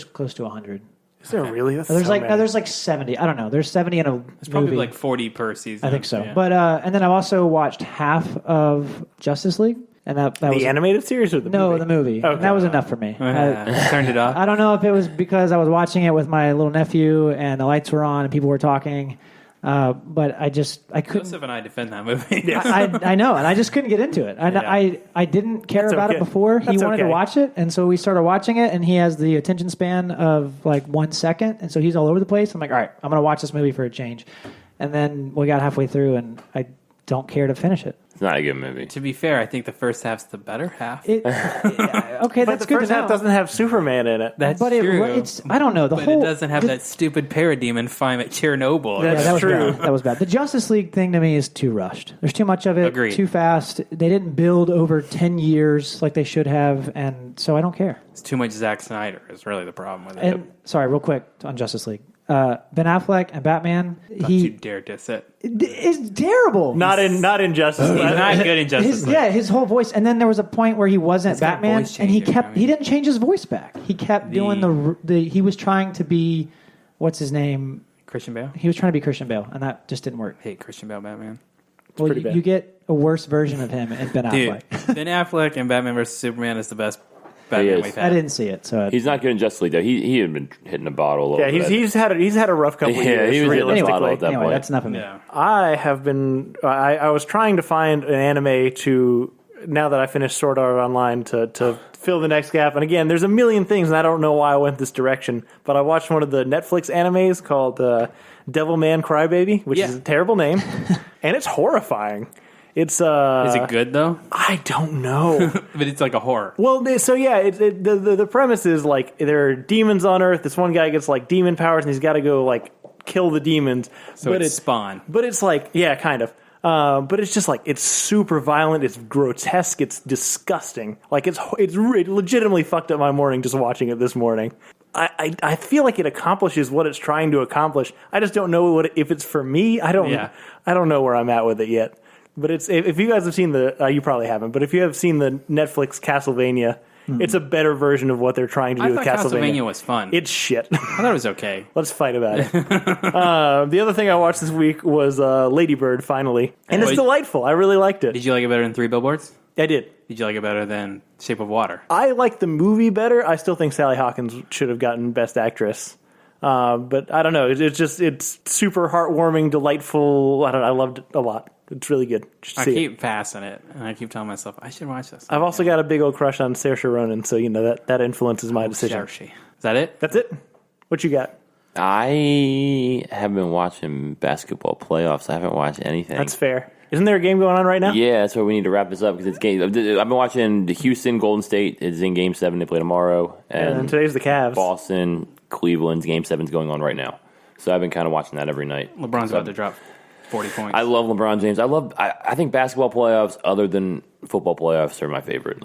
close to 100. Is there really? That's There's so many. there's like 70. I don't know. There's 70 in a It's probably movie. like 40 per season. I think so. Yeah. But and then I've also watched half of Justice League, and that was the animated series or the movie? the movie. Okay. And that was enough for me. I turned it off. I don't know if it was because I was watching it with my little nephew and the lights were on and people were talking, but I couldn't. Joseph and I defend that movie. I know, and I just couldn't get into it. I didn't care That's about okay. it before. He That's wanted to okay. watch it, and so we started watching it. And he has the attention span of like 1 second, and so he's all over the place. I'm like, all right, I'm going to watch this movie for a change. And then we got halfway through, and I don't care to finish it. It's not a good movie. To be fair, I think the first half's the better half. Okay, But that's the good first to know. half doesn't have Superman in it. That's but true. it's I don't know the but whole. it doesn't have that stupid parademon fight at Chernobyl. That's Yeah, that was true. bad. That was bad. The Justice League thing to me is too rushed. There's too much of it. Agreed. Too fast. They didn't build over 10 years like they should have, and so I don't care. It's too much Zack Snyder is really the problem with it. And sorry, real quick on Justice League. Ben Affleck and Batman. Don't you He dare diss it. is terrible. Not in Justice League. He's not good in Justice League. his whole voice. And then there was a point where he wasn't got Batman, voice and he changing, kept. I mean. He didn't change his voice back. He kept doing the. He was trying to be, what's his name? Christian Bale? He was trying to be Christian Bale, and that just didn't work. I hate Christian Bale Batman. Well, pretty bad. you get a worse version of him in Ben Dude, Affleck. Ben Affleck and Batman vs. Superman is the best He Batman is. we've I had. didn't see it, so He's not good in Justice League, though. He had been hitting the bottle a little Yeah, bit. he's had a rough couple of Yeah, years. he was hitting the bottle realistically. at that anyway, point. that's enough of me. Yeah. I have been. I was trying to find an anime to now that I finished Sword Art Online to fill the next gap. And again, there's a million things, and I don't know why I went this direction. But I watched one of the Netflix animes called Devilman Crybaby, which is a terrible name, and it's horrifying. It's Is it good, though? I don't know. But it's like a horror. Well, the premise is like there are demons on Earth. This one guy gets like demon powers, and he's got to go like kill the demons. So but it's Spawn. But it's like, yeah, kind of. But it's just like it's super violent. It's grotesque. It's disgusting. Like it legitimately fucked up my morning just watching it this morning. I feel like it accomplishes what it's trying to accomplish. I just don't know if it's for me. I don't know where I'm at with it yet. But it's if you guys have seen you probably haven't. But if you have seen the Netflix Castlevania, it's a better version of what they're trying to do I with thought Castlevania. Castlevania was fun. It's shit. I thought it was okay. Let's fight about it. The other thing I watched this week was Lady Bird, finally. And it's delightful. I really liked it. Did you like it better than Three Billboards? I did. Did you like it better than Shape of Water? I like the movie better. I still think Sally Hawkins should have gotten Best Actress. But I don't know. It's super heartwarming, delightful. I loved it a lot. It's really good. I keep passing it, and I keep telling myself I should watch this. I've also got a big old crush on Saoirse Ronan, so that influences my decision. Saoirse. Is that it? That's it. What you got? I have been watching basketball playoffs. I haven't watched anything. That's fair. Isn't there a game going on right now? Yeah, that's why we need to wrap this up because it's game. I've been watching the Houston Golden State. It's in Game 7. They play tomorrow, And today's the Cavs. Boston Cleveland's Game 7 is going on right now. So I've been kind of watching that every night. LeBron's about to drop 40 points. I love LeBron James. I think basketball playoffs, other than football playoffs, are my favorite.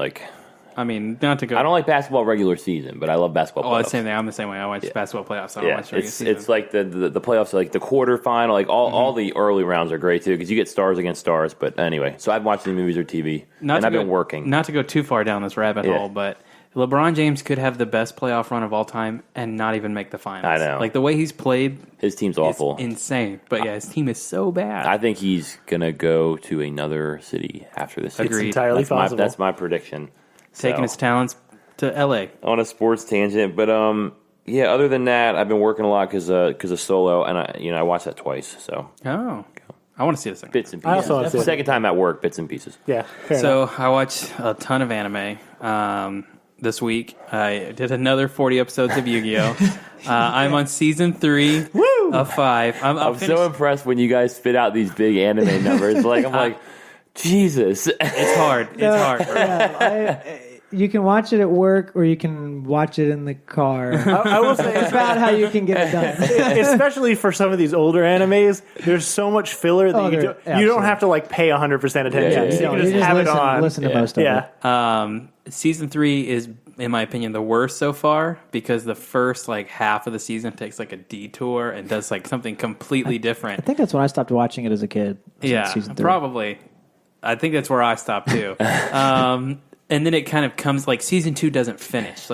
I mean, not to go. I don't like basketball regular season, but I love basketball playoffs. Oh, the same thing. I'm the same way. I watch basketball playoffs. I don't watch regular season. It's like the playoffs, like the quarterfinal, like all the early rounds are great too because you get stars against stars. But anyway, so I've watched the movies or TV, and I've been working. Not to go too far down this rabbit hole, but LeBron James could have the best playoff run of all time and not even make the finals. I know. Like the way he's played, his team's awful, insane. But his team is so bad. I think he's gonna go to another city after this. Agreed. It's entirely possible. That's my prediction. Taking his talents to L.A. on a sports tangent, but other than that, I've been working a lot because of Solo, and I watched that twice. So I want to see this thing. bits and pieces. I also want to see it. Second time at work, bits and pieces. Yeah. Fair So enough. I watched a ton of anime this week. I did another 40 episodes of Yu-Gi-Oh. I'm on season 3 of 5. I'm so impressed when you guys spit out these big anime numbers. I'm like, Jesus. It's hard. It's hard. Yeah, you can watch it at work or you can watch it in the car. I will say It's about how you can get it done. especially for some of these older animes, there's so much filler that you don't have to pay 100% attention. Yeah. You No, can you just have it on. listen to most of it. Season 3 is, in my opinion, the worst so far because the first half of the season takes a detour and does something completely different. I think that's when I stopped watching it as a kid. Season 3. Probably. I think that's where I stopped too. And then it kind of comes season 2 doesn't finish.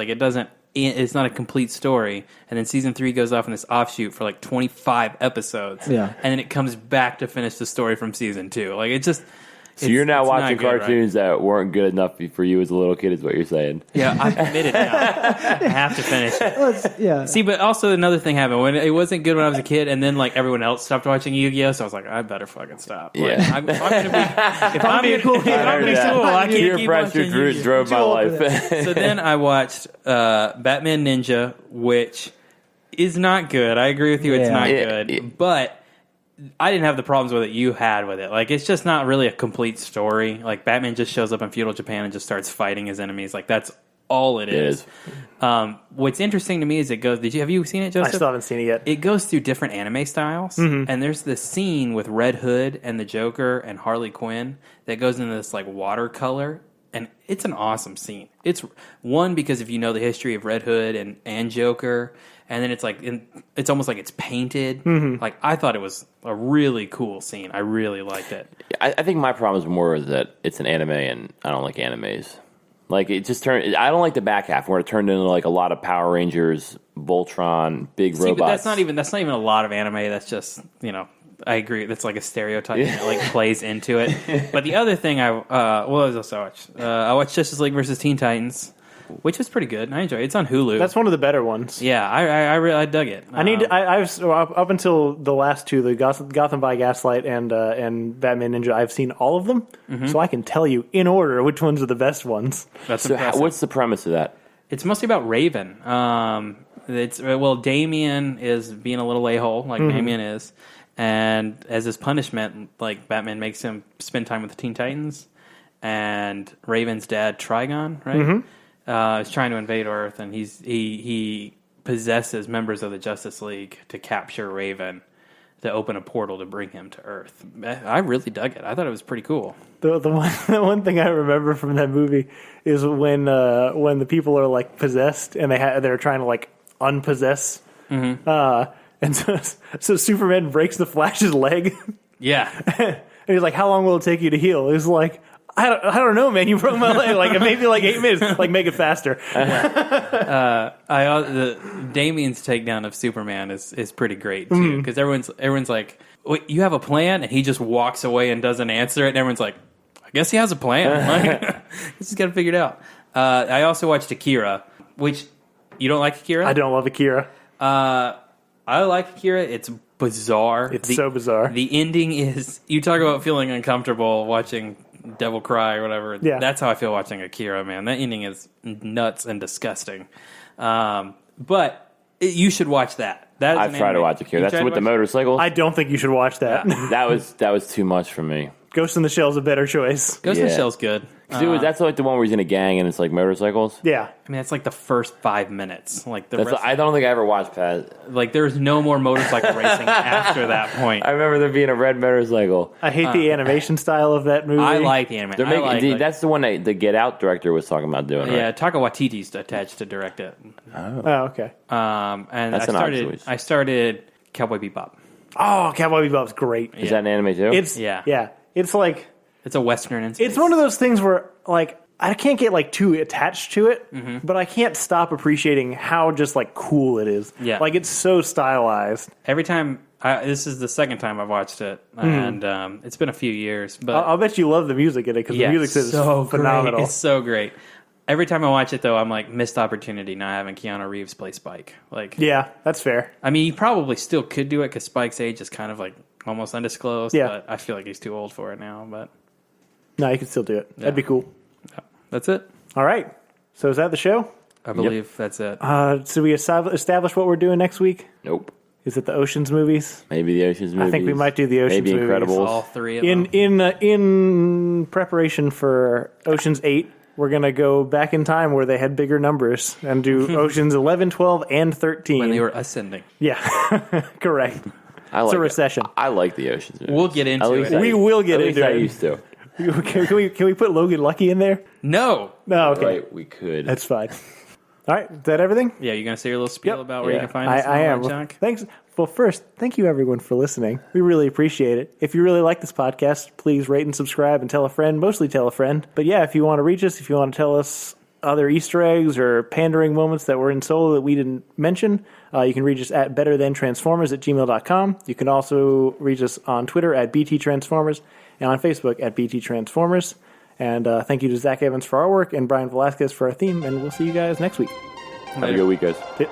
It's not a complete story. And then season 3 goes off in this offshoot for 25 episodes. Yeah. And then it comes back to finish the story from season 2. So you're now it's not watching good, right? cartoons that weren't good enough for you as a little kid, is what you're saying. Yeah, I'm committed now. I have to finish it. See, but also another thing happened when it wasn't good when I was a kid, and then everyone else stopped watching Yu-Gi-Oh, so I was like, I better fucking stop. Yeah. If I'm gonna be cool, I can't Peer keep pressure watching Yu-Gi-Oh. drove my life. So then I watched Batman Ninja, which is not good. I agree with you; it's not good, but I didn't have the problems with it you had with it. It's just not really a complete story. Batman just shows up in feudal Japan and just starts fighting his enemies. That's all it is. What's interesting to me is it goes. Have you seen it, Joseph? I still haven't seen it yet. It goes through different anime styles, and there's this scene with Red Hood and the Joker and Harley Quinn that goes into this watercolor, and it's an awesome scene. It's one because if you know the history of Red Hood and Joker. And then it's almost like it's painted. I thought it was a really cool scene. I really liked it. I think my problem is more that it's an anime, and I don't like animes. It just turned. I don't like the back half where it turned into a lot of Power Rangers, Voltron, big robots. But that's not even a lot of anime. That's just I agree. That's a stereotype that plays into it. But the other thing I also watched. I watched Justice League versus Teen Titans. Which was pretty good. I enjoyed it. It's on Hulu. That's one of the better ones. Yeah, I dug it. I've up until the last two, the Gotham by Gaslight and Batman Ninja. I've seen all of them, so I can tell you in order which ones are the best ones. That's impressive. What's the premise of that? It's mostly about Raven. Damian is being a little a-hole, like Damian is, and as his punishment, Batman makes him spend time with the Teen Titans, and Raven's dad, Trigon, right? Is trying to invade Earth, and he possesses members of the Justice League to capture Raven, to open a portal to bring him to Earth. I really dug it. I thought it was pretty cool. The one thing I remember from that movie is when the people are possessed and they're trying to unpossess, and so Superman breaks the Flash's leg. Yeah, and he's like, "How long will it take you to heal?" He's like, I don't know, man. You broke my leg. Maybe 8 minutes. Make it faster. Damian's takedown of Superman is pretty great too, because everyone's like, "Wait, you have a plan?" And he just walks away and doesn't answer it. And everyone's like, "I guess he has a plan. He's got to figure it out." I also watched Akira, which you don't like Akira. I don't love Akira. I like Akira. It's bizarre. It's so bizarre. The ending is... You talk about feeling uncomfortable watching Devil Cry or whatever. Yeah. That's how I feel watching Akira, man. That ending is nuts and disgusting. But you should watch that. I've tried to watch Akira. That's with the motorcycles. I don't think you should watch that. That was too much for me. Ghost in the Shell's a better choice. Ghost in the Shell's good. That's like the one where he's in a gang and it's like motorcycles. Yeah. I mean, it's like the first 5 minutes. Like the That's rest, I don't think I ever watched Pat. like there's no more motorcycle racing after that point. I remember there being a red motorcycle. I hate the animation style of that movie. I like the anime. That's the one that the Get Out director was talking about doing. Yeah, right? Taika Waititi's attached to direct it. Oh, okay. And That's I started Cowboy Bebop. Oh, Cowboy Bebop's great. Is that an anime too? It's yeah. It's like It's a Western in space. it's one of those things where like I can't get like too attached to it, but I can't stop appreciating how just like cool it is. Yeah. Like it's so stylized. Every time, this is the second time I've watched it, and it's been a few years. But I'll bet you love the music in it because the music is so phenomenal. Great. It's so great. Every time I watch it, though, I'm like, missed opportunity not having Keanu Reeves play Spike. Like, Yeah, that's fair. I mean, you probably still could do it because Spike's age is kind of like almost undisclosed. Yeah. But I feel like he's too old for it now. But No, you can still do it. That'd be cool. that's it. All right. So is that the show? I believe that's it. So we establish what we're doing next week? Nope. Is it the Ocean's movies? Maybe the Ocean's movies. I think we might do the Ocean's Maybe movies. Incredibles. All three of them. In preparation for Ocean's 8, we're going to go back in time where they had bigger numbers and do Oceans 11, 12, and 13. When they were ascending. Yeah, correct. It's a recession. I like the Ocean's movies. We'll get into At least it. We will get at least into I it. used to. Can we put Logan Lucky in there? No. No, okay. Right, we could. That's fine. All right, is that everything? Yeah, you going to say your little spiel Yep. about where you Yeah. can find us? I and all am. that junk? Thanks. Well, first, thank you everyone for listening. We really appreciate it. If you really like this podcast, please rate and subscribe and tell a friend, mostly tell a friend. But yeah, if you want to reach us, if you want to tell us other Easter eggs or pandering moments that were in Solo that we didn't mention, you can reach us at betterthantransformers@gmail.com. You can also reach us on Twitter at BTTransformers and on Facebook at BTTransformers. And thank you to Zach Evans for our work and Brian Velasquez for our theme. And we'll see you guys next week. Have a good week, guys. Yeah.